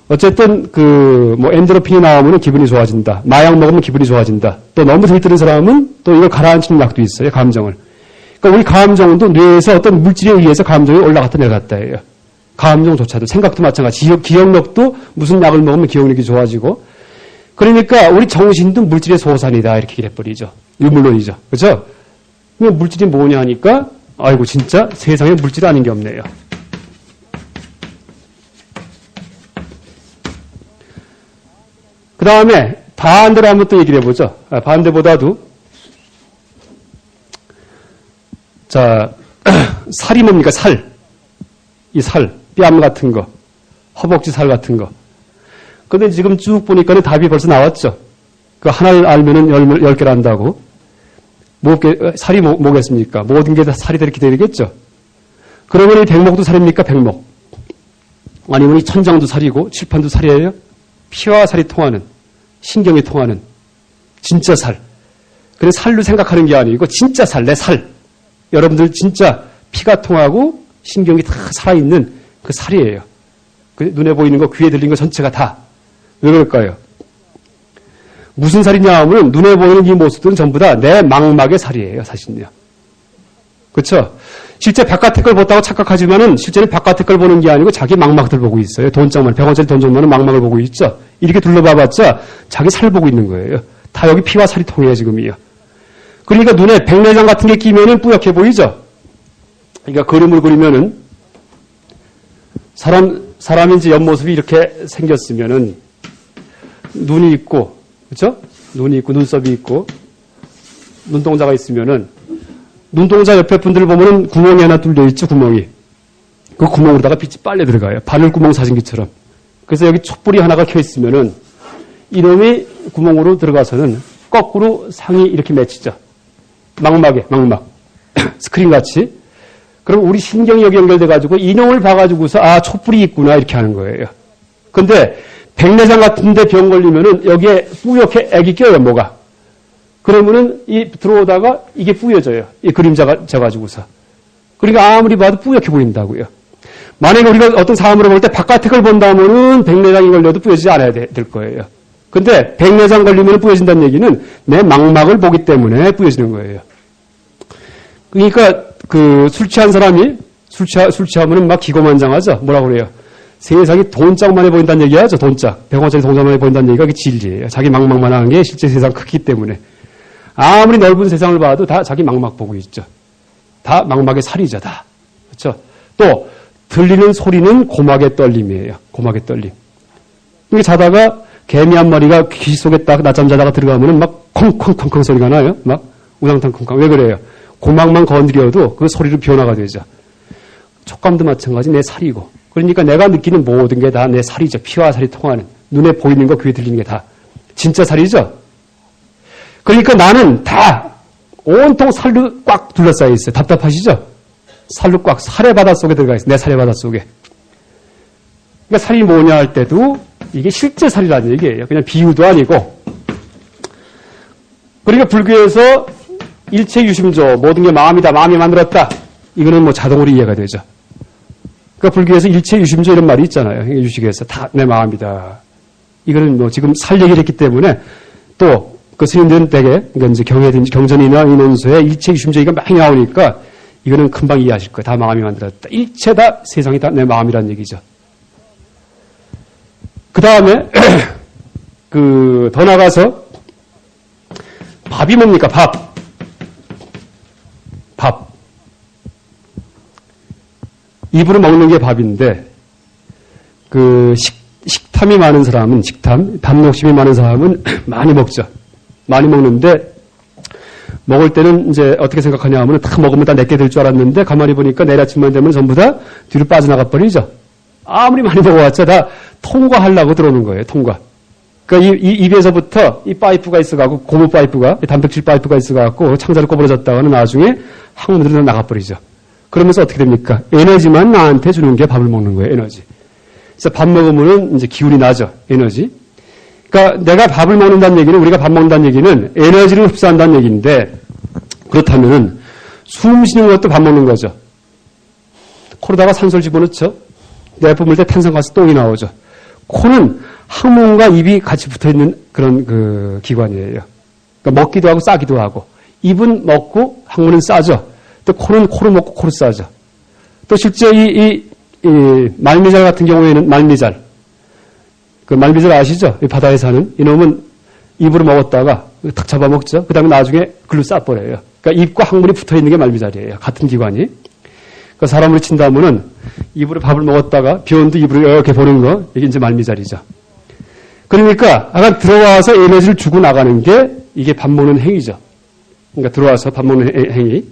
어쨌든 엔도르핀이 나오면 기분이 좋아진다. 마약 먹으면 기분이 좋아진다. 또 너무 들뜨는 사람은 또 이걸 가라앉히는 약도 있어요. 감정을. 그러니까 우리 감정도 뇌에서 어떤 물질에 의해서 감정이 올라갔다 내려갔다 해요. 감정조차도 생각도 마찬가지. 기억력도 무슨 약을 먹으면 기억력이 좋아지고. 그러니까 우리 정신도 물질의 소산이다 이렇게 얘기를 해버리죠. 유물론이죠. 그렇죠? 물질이 뭐냐 하니까 아이고 진짜 세상에 물질 아닌 게 없네요. 그 다음에 반대로 한번 또 얘기를 해보죠. 반대보다도 자 살이 뭡니까? 살. 이 살, 뺨 같은 거, 허벅지 살 같은 거. 근데 지금 쭉 보니까는 답이 벌써 나왔죠. 그 하나를 알면은 10개를 안다고. 살이 뭐겠습니까? 모든 게 다 살이 이렇게 되겠죠. 그러면 이 백목도 살입니까? 백목. 아니면 이 천장도 살이고 칠판도 살이에요? 피와 살이 통하는, 신경이 통하는 진짜 살. 그래서 살로 생각하는 게 아니고 진짜 살, 내 살. 여러분들 진짜 피가 통하고 신경이 다 살아있는 그 살이에요. 그 눈에 보이는 거, 귀에 들리는 거 전체가 다. 왜 그럴까요? 무슨 살이냐 하면 눈에 보이는 이 모습들은 전부 다 내 망막의 살이에요, 사실은요. 그렇죠? 실제 바깥의 걸 봤다고 착각하지만은 실제는 바깥의 걸 보는 게 아니고 자기 망막들 보고 있어요. 돈장만 100원짜리 돈 정도는 망막을 보고 있죠. 이렇게 둘러봐봤자 자기 살 보고 있는 거예요. 다 여기 피와 살이 통해요, 지금이요. 그러니까 눈에 백내장 같은 게 끼면은 뿌옇게 보이죠. 그러니까 그림을 그리면은 사람이 이제 옆모습이 이렇게 생겼으면은 눈이 있고, 그렇죠? 눈이 있고 눈썹이 있고 눈동자가 있으면은 눈동자 옆에 분들 보면은 구멍이 하나 뚫려 있죠, 구멍이. 그 구멍으로다가 빛이 빨려 들어가요. 바늘구멍 사진기처럼. 그래서 여기 촛불이 하나가 켜 있으면은 이놈이 구멍으로 들어가서는 거꾸로 상이 이렇게 맺히죠. 망막에, 망막. 스크린 같이. 그럼 우리 신경이 여기 연결돼가지고 이놈을 봐가지고서 아, 촛불이 있구나 이렇게 하는 거예요. 근데 백내장 같은데 병 걸리면은 여기에 뿌옇게 액이 껴요, 뭐가. 그러면은 이 들어오다가 이게 뿌여져요. 이 그림자가 져가지고서. 그러니까 아무리 봐도 뿌옇게 보인다고요. 만약에 우리가 어떤 사람으로 볼 때 바깥의 걸 본다면은 백내장이 걸려도 뿌여지지 않아야 될 거예요. 근데 백내장 걸리면 뿌여진다는 얘기는 내 망막을 보기 때문에 뿌여지는 거예요. 그러니까 그 술 취한 사람이 술 취하면은 막 기고만장하죠. 뭐라고 그래요? 세상이 돈짝만해 보인다는 얘기하죠. 돈짝. 100원짜리 돈짝만해 보인다는 얘기가 그게 진리예요. 자기 망막만 하는 게 실제 세상 크기 때문에. 아무리 넓은 세상을 봐도 다 자기 망막 보고 있죠. 다 망막의 살이죠, 다. 그렇죠? 또 들리는 소리는 고막의 떨림이에요. 고막의 떨림. 이게 자다가 개미 한 마리가 귀 속에 딱 낮잠 자다가 들어가면은 막 콩콩콩콩 소리가 나요. 막 우당탕 콩콩. 왜 그래요? 고막만 건드려도 그 소리로 변화가 되죠. 촉감도 마찬가지 내 살이고. 그러니까 내가 느끼는 모든 게 다 내 살이죠. 피와 살이 통하는. 눈에 보이는 거, 귀에 들리는 게 다. 진짜 살이죠. 그러니까 나는 다 온통 살로 꽉 둘러싸여 있어요. 답답하시죠? 살로 꽉, 살의 바닷속에 들어가 있어요. 내 살의 바닷속에. 그러니까 살이 뭐냐 할 때도 이게 실제 살이라는 얘기예요. 그냥 비유도 아니고. 그러니까 불교에서 일체 유심조, 모든 게 마음이다, 마음이 만들었다. 이거는 뭐 자동으로 이해가 되죠. 그러니까 불교에서 일체 유심조 이런 말이 있잖아요. 유식에서 다 내 마음이다. 이거는 뭐 지금 살 얘기를 했기 때문에 또 그 스님들은 대개 그러니까 이제 경전이나 인원서에 일체 유심조 이가 많이 나오니까 이거는 금방 이해하실 거예요. 다 마음이 만들었다. 일체 다 세상이 다 내 마음이라는 얘기죠. 그 다음에 더 나가서 밥이 뭡니까? 밥. 입으로 먹는 게 밥인데 식탐이 많은 사람은 밥 욕심이 많은 사람은 많이 먹죠. 많이 먹는데 먹을 때는 이제 어떻게 생각하냐 하면 다 먹으면 다 내게 될 줄 알았는데 가만히 보니까 내일 아침만 되면 전부 다 뒤로 빠져나가 버리죠. 아무리 많이 먹어왔자 다 통과하려고 들어오는 거예요. 통과. 그러니까 이 입에서부터 이 파이프가 있어가지고 고무 파이프가 단백질 파이프가 있어가지고 창자를 꼬부러졌다가는 나중에 항문으로 나가버리죠. 그러면서 어떻게 됩니까? 에너지만 나한테 주는 게 밥을 먹는 거예요. 에너지. 그래서 밥 먹으면은 이제 기운이 나죠. 에너지. 그러니까 내가 밥을 먹는다는 얘기는 우리가 밥 먹는다는 얘기는 에너지를 흡수한다는 얘기인데 그렇다면은 숨 쉬는 것도 밥 먹는 거죠. 코로다가 산소를 집어넣죠. 내뿜을 때 탄산가스 똥이 나오죠. 코는 항문과 입이 같이 붙어있는 그런 그 기관이에요. 그러니까 먹기도 하고 싸기도 하고. 입은 먹고 항문은 싸죠. 또 코는 코로 먹고 코로 싸죠. 또 실제 이 말미잘 같은 경우에는 말미잘. 그 말미잘 아시죠? 이 바다에 사는 이놈은 입으로 먹었다가 탁 잡아먹죠. 그 다음에 나중에 글로 싸버려요. 그러니까 입과 항문이 붙어있는 게 말미잘이에요. 같은 기관이. 그러니까 사람으로 친다면은 입으로 밥을 먹었다가 비온도 입으로 이렇게 보는 거 이게 이제 말미잘이죠. 그러니까 아까 들어와서 에너지를 주고 나가는 게 이게 밥 먹는 행위죠. 그러니까 들어와서 밥 먹는 행위.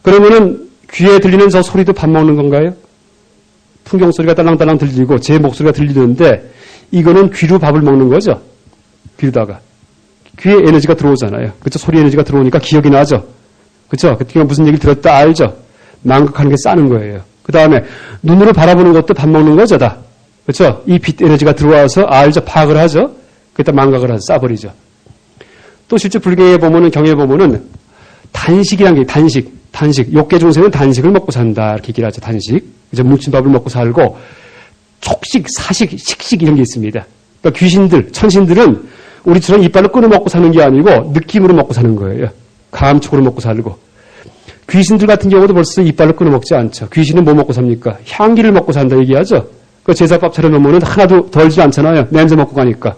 그러면은 귀에 들리는 저 소리도 밥 먹는 건가요? 풍경 소리가 딸랑딸랑 들리고 제 목소리가 들리는데 이거는 귀로 밥을 먹는 거죠. 귀로다가. 귀에 에너지가 들어오잖아요. 그렇죠? 소리 에너지가 들어오니까 기억이 나죠. 그렇죠? 그때 무슨 얘기를 들었다 알죠? 망각하는 게 싸는 거예요. 그 다음에 눈으로 바라보는 것도 밥 먹는 거죠, 다. 그렇죠? 이 빛 에너지가 들어와서 알죠, 파악을 하죠. 그때 망각을 하죠, 싸버리죠. 또 실제 불교에 보면은 경에 보면은 단식이란 게 단식. 욕계 중생은 단식을 먹고 산다 이렇게 얘기를 하죠. 단식. 이제 뭉친 밥을 먹고 살고 촉식, 사식, 식식 이런 게 있습니다. 그러니까 귀신들, 천신들은 우리처럼 이빨로 끊어 먹고 사는 게 아니고 느낌으로 먹고 사는 거예요. 감촉으로 먹고 살고. 귀신들 같은 경우도 벌써 이빨로 끊어 먹지 않죠. 귀신은 뭐 먹고 삽니까? 향기를 먹고 산다 얘기하죠. 그 제사밥 차려놓으면 하나도 덜지 않잖아요. 냄새 먹고 가니까.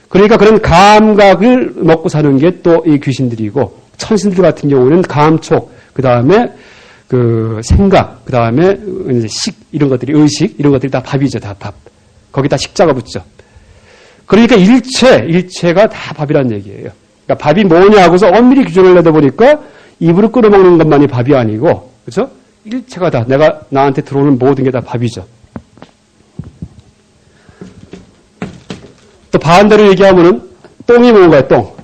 그러니까 그런 감각을 먹고 사는 게 또 이 귀신들이고 천신들 같은 경우는 감촉, 그 다음에 그 생각, 그 다음에 식 이런 것들이 의식 이런 것들이 다 밥이죠. 다 밥. 거기다 식자가 붙죠. 그러니까 일체가 다 밥이라는 얘기예요. 그러니까 밥이 뭐냐 하고서 엄밀히 규정을 내다 보니까 입으로 끌어먹는 것만이 밥이 아니고, 그렇죠? 일체가 다 나한테 들어오는 모든 게 다 밥이죠. 또 반대로 얘기하면은 똥이 뭔가요? 똥.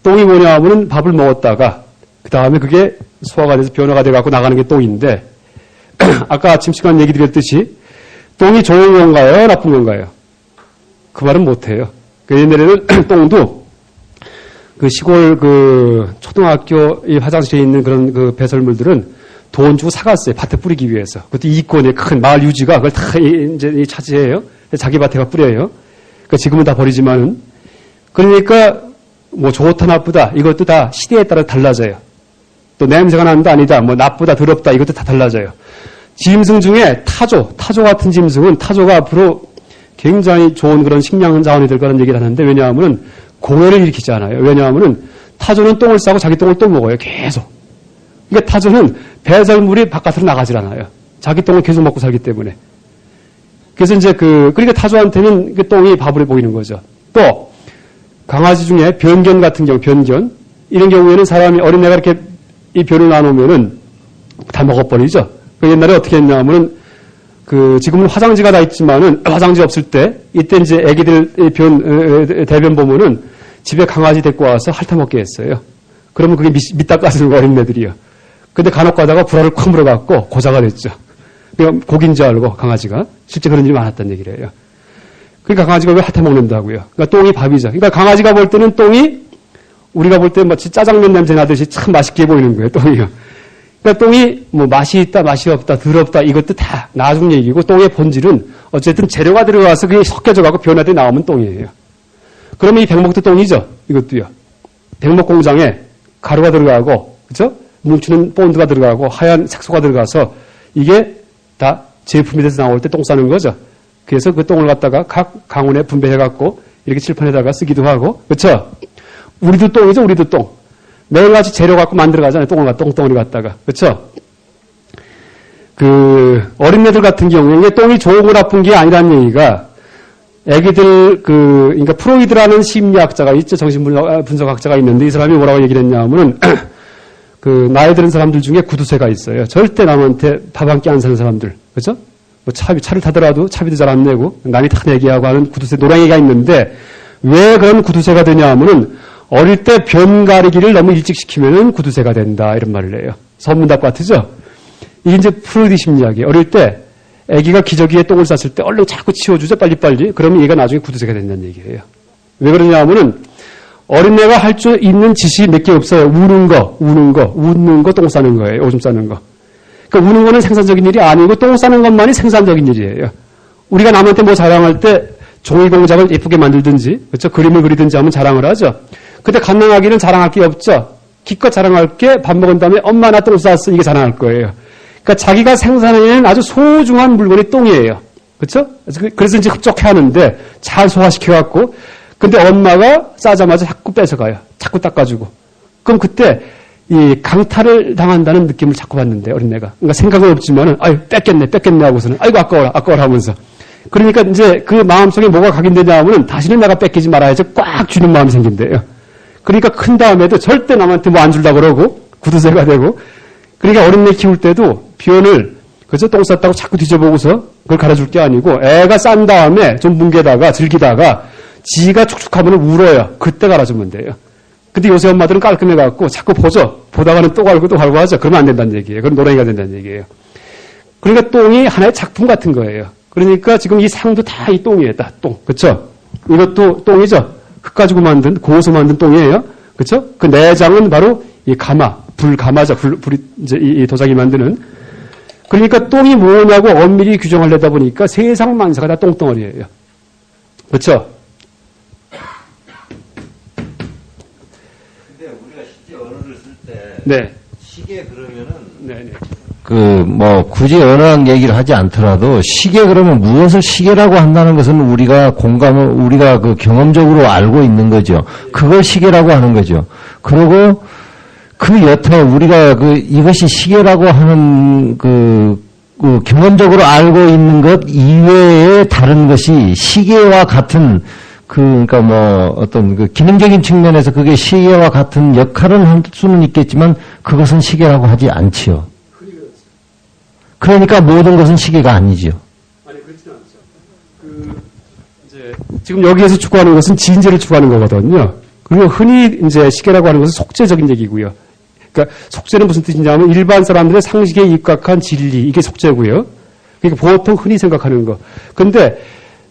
똥이 뭐냐 하면은 밥을 먹었다가 그 다음에 그게 소화가 돼서 변화가 돼갖고 나가는 게 똥인데 아까 아침 시간 얘기 드렸듯이 똥이 좋은 건가요? 나쁜 건가요? 그 말은 못해요. 그 옛날에는 똥도 그 시골 그 초등학교 이 화장실에 있는 그런 그 배설물들은 돈 주고 사갔어요. 밭에 뿌리기 위해서. 그것도 이권의 큰 마을 유지가 그걸 다 이제 차지해요. 자기 밭에가 뿌려요. 그러니까 지금은 다 버리지만은 그러니까 뭐 좋다 나쁘다 이것도 다 시대에 따라 달라져요. 또 냄새가 난다 아니다 뭐 나쁘다 더럽다 이것도 다 달라져요. 짐승 중에 타조 같은 짐승은 타조가 앞으로 굉장히 좋은 그런 식량 자원이 될 거라는 얘기를 하는데 왜냐하면 공해를 일으키지 않아요. 왜냐하면 타조는 똥을 싸고 자기 똥을 또 먹어요. 계속. 그러니까 타조는 배설물이 바깥으로 나가질 않아요. 자기 똥을 계속 먹고 살기 때문에. 그래서 이제 그러니까 타조한테는 그 똥이 밥으로 보이는 거죠. 또 강아지 중에 변견 같은 경우, 변견. 이런 경우에는 사람이 어린애가 이렇게 이 변을 나누면은 다 먹어버리죠. 그 옛날에 어떻게 했냐면은 지금은 화장지가 다 있지만은 화장지 없을 때 이때 이제 애기들 대변 보면은 집에 강아지 데리고 와서 핥아먹게 했어요. 그러면 그게 밑딱 까지는 거 어린애들이요. 근데 간혹 가다가 불알을 콱 물어갖고 고자가 됐죠. 그러니까 고기인 줄 알고 강아지가 실제 그런 일이 많았다는 얘기를 해요. 그러니까 강아지가 왜 핥아먹는다고요? 그러니까 똥이 밥이죠. 그러니까 강아지가 볼 때는 똥이 우리가 볼 때 마치 짜장면 냄새 나듯이 참 맛있게 보이는 거예요. 똥이요. 그러니까 똥이 뭐 맛이 있다, 맛이 없다, 더럽다 이것도 다 나중 얘기고 똥의 본질은 어쨌든 재료가 들어가서 그게 섞여져가고 변화돼 나오면 똥이에요. 그러면 이 백목도 똥이죠. 이것도요. 백목 공장에 가루가 들어가고, 그죠? 뭉치는 본드가 들어가고 하얀 색소가 들어가서 이게 다 제품이 돼서 나올 때 똥 싸는 거죠. 그래서 그 똥을 갖다가 각 강원에 분배해갖고 이렇게 칠판에다가 쓰기도 하고, 그렇죠? 우리도 똥이죠, 우리도 똥. 매일같이 재료 갖고 만들어가잖아요, 똥덩어리 갖다가, 그렇죠? 어린애들 같은 경우에 똥이 좋은 거 나쁜 게 아니라는 얘기가 애기들 그러니까 프로이드라는 심리학자가 있죠, 정신분석학자가 있는데 이 사람이 뭐라고 얘기를 했냐면은 나이 드는 사람들 중에 구두쇠가 있어요. 절대 남한테 밥 한 끼 안 사는 사람들, 그렇죠? 뭐 차를 타더라도 차비도 잘 안 내고 남이 다 내기하고 하는 구두쇠 노랑이가 있는데 왜 그런 구두쇠가 되냐 하면은 어릴 때 변 가리기를 너무 일찍 시키면은 구두쇠가 된다 이런 말을 해요. 선문답 같으죠? 이게 이제 프로이드 심리학이에요. 어릴 때 아기가 기저귀에 똥을 쌌을 때 얼른 자꾸 치워주죠, 빨리빨리. 그러면 얘가 나중에 구두쇠가 된다는 얘기예요. 왜 그러냐 하면은 어린애가 할 수 있는 짓이 몇 개 없어요. 웃는 거, 똥 싸는 거예요. 오줌 싸는 거. 그러니까 우는 거는 생산적인 일이 아니고 똥 싸는 것만이 생산적인 일이에요. 우리가 남한테 뭐 자랑할 때 종이 공작을 예쁘게 만들든지, 그렇죠? 그림을 그리든지 하면 자랑을 하죠. 근데 갓난아기는 자랑할 게 없죠. 기껏 자랑할 게 밥 먹은 다음에 엄마 나 똥 쌌어 이게 자랑할 거예요. 그러니까 자기가 생산해내는 아주 소중한 물건이 똥이에요. 그렇죠? 그래서 이제 흡족해 하는데 잘 소화시켜갖고 근데 엄마가 싸자마자 자꾸 뺏어가요. 자꾸 닦아주고. 그럼 그때 이 강탈을 당한다는 느낌을 자꾸 받는데 어린애가. 그러니까 생각은 없지만은 아유 뺏겼네 하고서는 아이고 아까워라 하면서. 그러니까 이제 그 마음속에 뭐가 각인되냐 하면은 다시는 내가 뺏기지 말아야지 꽉 쥐는 마음이 생긴대요. 그러니까 큰 다음에도 절대 남한테 뭐 안 줄라 그러고 구두쇠가 되고 그러니까 어린애 키울 때도 비원을 그래서 똥 쌌다고 자꾸 뒤져보고서 그걸 갈아줄 게 아니고 애가 싼 다음에 좀 뭉개다가 즐기다가 지가 촉촉하면 울어요. 그때 갈아주면 돼요. 근데 요새 엄마들은 깔끔해갖고 자꾸 보죠. 보다가는 또 갈고 하죠. 그러면 안 된다는 얘기예요. 그럼 노랭이가 된다는 얘기예요. 그러니까 똥이 하나의 작품 같은 거예요. 그러니까 지금 이 상도 다 이 똥이에요. 다 똥. 그쵸? 이것도 똥이죠? 흙 가지고 만든, 고어서 만든 똥이에요. 그쵸? 그 내장은 바로 이 가마, 불가마죠. 불이 이제 이 도자기 만드는. 그러니까 똥이 뭐냐고 엄밀히 규정하려다 보니까 세상 만사가 다 똥덩어리예요. 그쵸? 근데 우리가 실제 언어를 쓸 때 네. 시계 그러면은 네네. 굳이 언어학 얘기를 하지 않더라도 시계 그러면 무엇을 시계라고 한다는 것은 우리가 경험적으로 알고 있는 거죠. 그걸 시계라고 하는 거죠. 그리고 그 여태 우리가 이것이 시계라고 하는 경험적으로 알고 있는 것 이외에 다른 것이 시계와 같은 그러니까 뭐 어떤 그 기능적인 측면에서 그게 시계와 같은 역할은 할 수는 있겠지만 그것은 시계라고 하지 않지요. 그러니까 모든 것은 시계가 아니지요. 아니, 그렇지는 않죠. 이제, 지금 여기에서 추구하는 것은 진제를 추구하는 거거든요. 그리고 흔히 이제 시계라고 하는 것은 속죄적인 얘기고요. 그러니까 속죄는 무슨 뜻이냐면 일반 사람들의 상식에 입각한 진리, 이게 속죄고요. 그러니까 보통 흔히 생각하는 거. 근데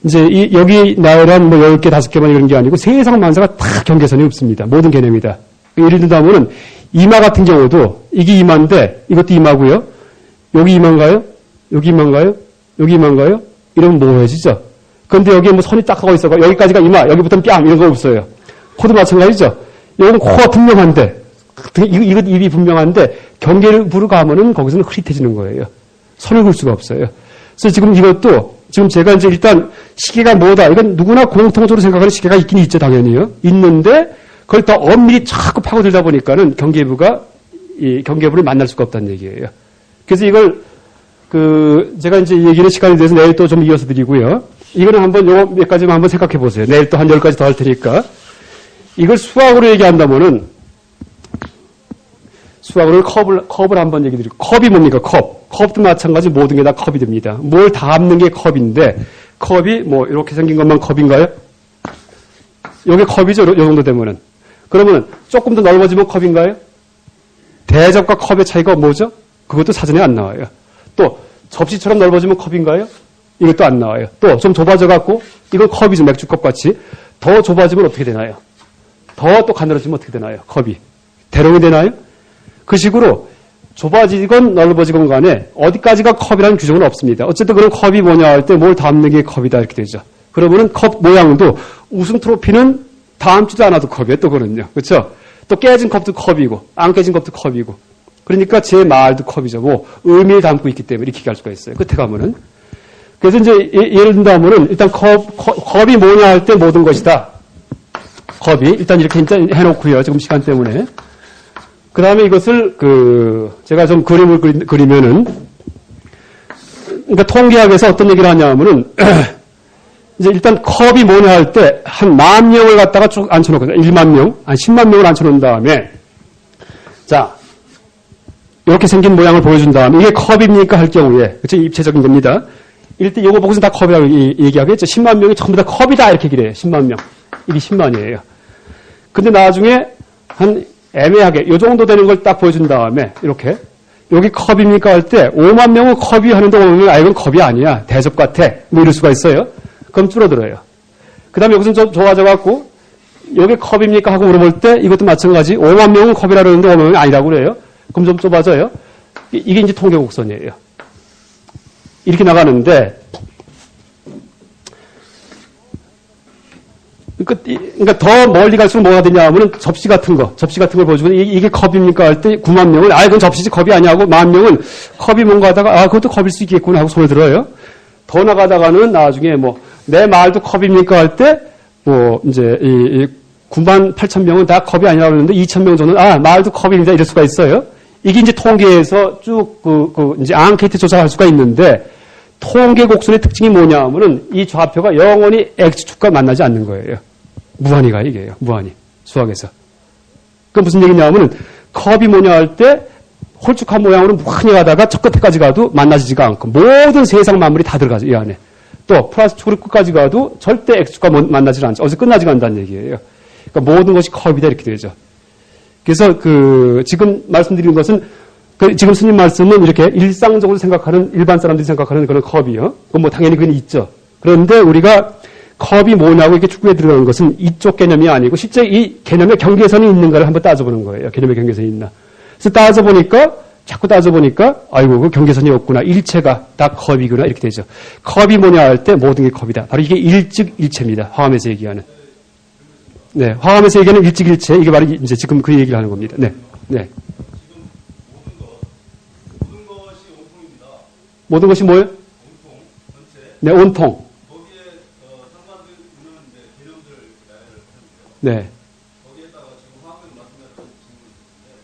이제 여기 나열한 뭐 10개, 5개만 이런 게 아니고 세상 만사가 다 경계선이 없습니다. 모든 개념이다. 예를 들자면은 이마 같은 경우도 이게 이마인데 이것도 이마고요. 여기 이마인가요? 여기 이마인가요? 여기 이마인가요? 이러면 모호해지죠. 그런데 여기에 뭐 선이 딱 하고 있어. 여기까지가 이마, 여기부터는 뺨 이런 거 없어요. 코도 마찬가지죠. 이건 코가 분명한데 이것 입이 분명한데 경계부로 가면은 거기서는 흐릿해지는 거예요. 선을 그을 수가 없어요. 그래서 지금 이것도 지금 제가 이제 일단 시계가 뭐다. 이건 누구나 공통적으로 생각하는 시계가 있긴 있죠, 당연히요. 있는데 그걸 더 엄밀히 자꾸 파고들다 보니까는 경계부가 이 경계부를 만날 수가 없다는 얘기예요. 그래서 이걸 제가 이제 얘기는 시간이 돼서 내일 또 좀 이어서 드리고요. 이거는 한번 요거 몇 가지만 한번 생각해 보세요. 내일 또 한 10가지 더 할 테니까. 이걸 수학으로 얘기한다면은 수학으로 컵을 한번 얘기 드리고 컵이 뭡니까? 컵도 마찬가지 모든 게 다 컵이 됩니다. 뭘 담는 게 컵인데 컵이 뭐 이렇게 생긴 것만 컵인가요? 요게 컵이죠. 요 정도 되면은. 그러면은 조금 더 넓어지면 컵인가요? 대접과 컵의 차이가 뭐죠? 그것도 사전에 안 나와요. 또 접시처럼 넓어지면 컵인가요? 이것도 안 나와요. 또 좀 좁아져 갖고 이건 컵이죠. 맥주컵 같이. 더 좁아지면 어떻게 되나요? 더 또 가늘어지면 어떻게 되나요? 컵이. 대롱이 되나요? 그 식으로 좁아지건 넓어지건 간에 어디까지가 컵이라는 규정은 없습니다. 어쨌든 그런 컵이 뭐냐 할 때 뭘 담는 게 컵이다 이렇게 되죠. 그러면은 컵 모양도 우승 트로피는 담지도 않아도 컵이에요. 또 그런요. 그렇죠? 또 깨진 컵도 컵이고 안 깨진 컵도 컵이고 그러니까 제 말도 컵이죠. 뭐 의미를 담고 있기 때문에 이렇게 갈 수가 있어요. 끝에 가면은. 그래서 이제 예를 든다면은 일단 컵이 뭐냐 할 때 모든 것이다. 컵이 일단 이렇게 해놓고요. 지금 시간 때문에. 그 다음에 이것을 제가 좀 그림을 그리면은 그러니까 통계학에서 어떤 얘기를 하냐면은 이제 일단 컵이 뭐냐 할 때 한 10,000명을 갖다가 쭉 앉혀놓거든요. 1만 명, 한 10만 명을 앉혀놓은 다음에 자 이렇게 생긴 모양을 보여준 다음에 이게 컵입니까 할 경우에 그쵸 입체적인 겁니다. 일단 요거 보고서 다 컵이라고 얘기하겠죠. 10만 명이 전부 다 컵이다 이렇게 얘기를 해요. 10만 명. 이게 10만이에요. 근데 나중에 한 애매하게 요 정도 되는 걸 딱 보여준 다음에 이렇게 여기 컵입니까 할 때 5만 명은 컵이 하는데 5만 명은 이건 컵이 아니야. 대접 같아. 뭐 이럴 수가 있어요. 그럼 줄어들어요. 그 다음에 여기서 좀 좋아져 갖고 여기 컵입니까 하고 물어볼 때 이것도 마찬가지 5만 명은 컵이라 그러는데 5만 명이 아니라고 그래요. 그럼 좀 좁아져요. 이게 이제 통계 곡선이에요. 이렇게 나가는데 그러니까 더 멀리 갈수록 뭐가 되냐 하면 접시 같은 걸 보여주고 이게 컵입니까 할 때 9만 명은 그건 접시지 컵이 아니하고 10,000명은 컵이 뭔가 하다가 그것도 컵일 수 있겠구나 하고 손을 들어요. 더 나가다가는 나중에 뭐 내 말도 컵입니까 할 때 뭐 이제 98,000명은 다 컵이 아니라고 그러는데 2,000명 정도는 말도 컵입니다 이럴 수가 있어요. 이게 이제 통계에서 쭉 이제 앙케이트 조사할 수가 있는데 통계 곡선의 특징이 뭐냐 하면은 이 좌표가 영원히 X축과 만나지 않는 거예요. 무한히가 이게요. 무한히. 수학에서. 그 무슨 얘기냐면은 컵이 뭐냐 할 때 홀쭉한 모양으로 무한히 가다가 첫 끝에까지 가도 만나지지가 않고 모든 세상 만물이 다 들어가죠. 이 안에. 또 플러스 축으로 끝까지 가도 절대 X축과 만나지 않죠. 어디서 끝나지가 않는다는 얘기예요. 그러니까 모든 것이 컵이다 이렇게 되죠. 그래서 지금 말씀드린 것은 지금 스님 말씀은 이렇게 일상적으로 생각하는 일반 사람들이 생각하는 그런 컵이요. 그건 뭐 당연히 그건 있죠. 그런데 우리가 컵이 뭐냐고 이렇게 축구에 들어가는 것은 이쪽 개념이 아니고 실제 이 개념의 경계선이 있는가를 한번 따져보는 거예요. 개념의 경계선이 있나. 그래서 자꾸 따져보니까 아이고 그 경계선이 없구나. 일체가 다 컵이구나 이렇게 되죠. 컵이 뭐냐 할 때 모든 게 컵이다. 바로 이게 일직일체입니다. 화엄에서 얘기하는. 네, 화엄에서 얘기하는 일직일체 이게 바로 이제 지금 그 얘기를 하는 겁니다. 네, 네. 모든 것이 뭐예요? 온통, 전체. 네, 온통. 거기에 상관들 있는 개념들 나열을 하는데요. 네. 거기에다가 지금 화학을 말씀하신 질문이 있는데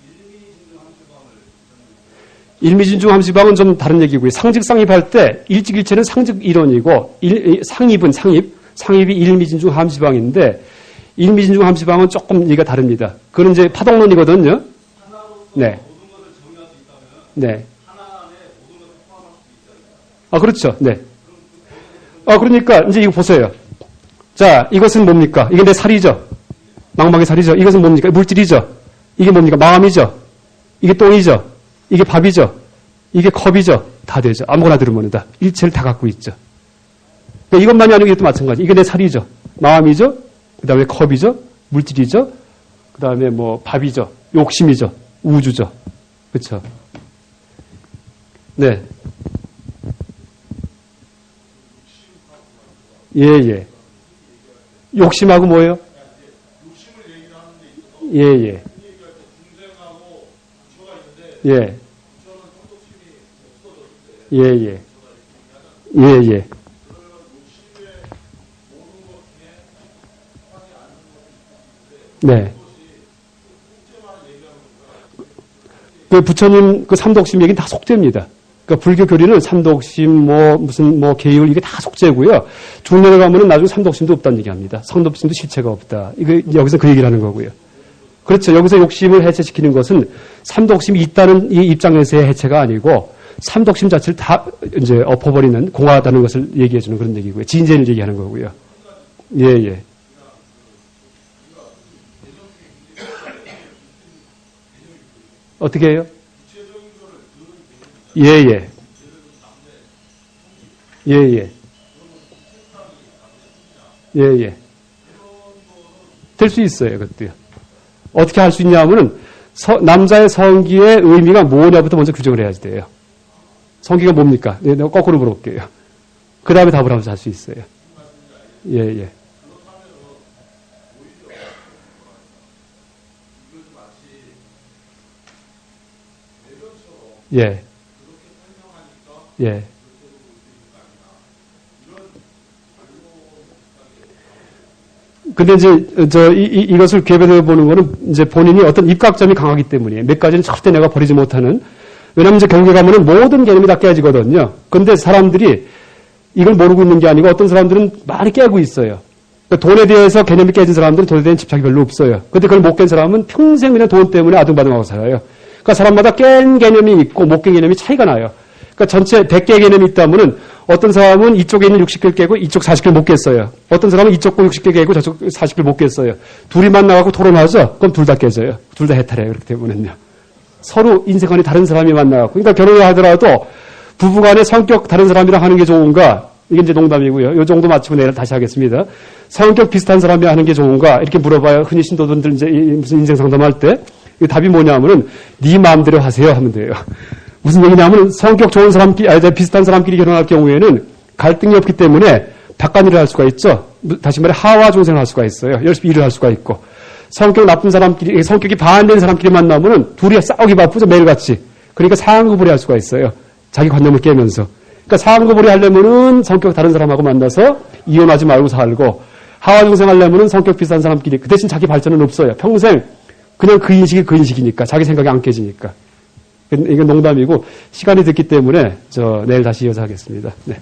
일미 진정한 표방을 일미진중 함수방은 좀 다른 얘기고요. 상직상입할 때 일직일체는 상직 이론이고 상입이 일미진중 함수방인데 일미진중 함수방은 조금 얘기가 다릅니다. 그건 이제 파동론이거든요. 네. 네. 아, 그렇죠. 네. 그러니까 이제 이거 보세요. 자, 이것은 뭡니까? 이게 내 살이죠. 망망의 살이죠. 이것은 뭡니까? 물질이죠. 이게 뭡니까? 마음이죠. 이게 똥이죠. 이게 밥이죠. 이게 컵이죠. 다 되죠. 아무거나 들으면 다. 일체를 다 갖고 있죠. 그러니까 이것만이 아니고 이것도 마찬가지. 이게 내 살이죠. 마음이죠. 그 다음에 컵이죠. 물질이죠. 그 다음에 뭐 밥이죠. 욕심이죠. 우주죠. 그렇죠. 네. 예. 욕심하고 뭐예요? 예. 예. 네. 그 부처님 그 삼독심 얘기는 다 속죄입니다. 그러니까 불교 교리는 삼독심, 계율 이게 다 속죄고요. 중론에 가면은 나중에 삼독심도 없다는 얘기합니다. 삼독심도 실체가 없다. 이거 여기서 그 얘기를 하는 거고요. 그렇죠. 여기서 욕심을 해체시키는 것은 삼독심이 있다는 이 입장에서의 해체가 아니고 삼독심 자체를 다 이제 엎어버리는 공허하다는 것을 얘기해주는 그런 얘기고요. 진재를 얘기하는 거고요. 예. 어떻게 해요? 예. 될 수 있어요, 그것도요. 어떻게 할 수 있냐면은, 남자의 성기의 의미가 뭐냐부터 먼저 규정을 해야지 돼요. 성기가 뭡니까? 네, 내가 거꾸로 물어볼게요. 그 다음에 답을 하면서 할 수 있어요. 예. 근데 이제, 이것을 개별해 보는 거는 이제 본인이 어떤 입각점이 강하기 때문이에요. 몇 가지는 절대 내가 버리지 못하는. 왜냐면 이제 경계 가면은 모든 개념이 다 깨지거든요. 근데 사람들이 이걸 모르고 있는 게 아니고 어떤 사람들은 많이 깨고 있어요. 그러니까 돈에 대해서 개념이 깨진 사람들은 돈에 대한 집착이 별로 없어요. 근데 그걸 못 깬 사람은 평생 그냥 돈 때문에 아둥바둥하고 살아요. 그러니까 사람마다 깬 개념이 있고 못 깬 개념이 차이가 나요. 그러니까 전체 100개의 개념이 있다면은 어떤 사람은 이쪽에 있는 60개를 깨고 이쪽 40개를 못 깼어요. 어떤 사람은 이쪽 거 60개 깨고 저쪽 40개를 못 깼어요. 둘이 만나갖고 토론하죠? 그럼 둘 다 깨져요. 둘 다 해탈해요. 그렇기 때문에는요. 서로 인생관이 다른 사람이 만나갖고. 그러니까 결혼을 하더라도 부부간에 성격 다른 사람이랑 하는 게 좋은가? 이게 이제 농담이고요. 이 정도 맞추고 내일 다시 하겠습니다. 성격 비슷한 사람이 하는 게 좋은가? 이렇게 물어봐요. 흔히 신도들들 이제 무슨 인생 상담할 때. 이 답이 뭐냐면은 네 마음대로 하세요 하면 돼요. 무슨 얘기냐면 성격 좋은 사람끼리, 비슷한 사람끼리 결혼할 경우에는 갈등이 없기 때문에 바깥일을 할 수가 있죠. 다시 말해 하와 중생을 할 수가 있어요. 열심히 일을 할 수가 있고. 성격 나쁜 사람끼리, 성격이 반대인 사람끼리 만나면은 둘이 싸우기 바쁘죠. 매일같이. 그러니까 상황구분이 할 수가 있어요. 자기 관념을 깨면서. 그러니까 상황구분이 하려면은 성격 다른 사람하고 만나서 이혼하지 말고 살고, 하와 중생 하려면은 성격 비슷한 사람끼리. 그 대신 자기 발전은 없어요. 평생 그냥 그 인식이 그 인식이니까. 자기 생각이 안 깨지니까. 이건 농담이고, 시간이 됐기 때문에, 내일 다시 이어서 하겠습니다. 네.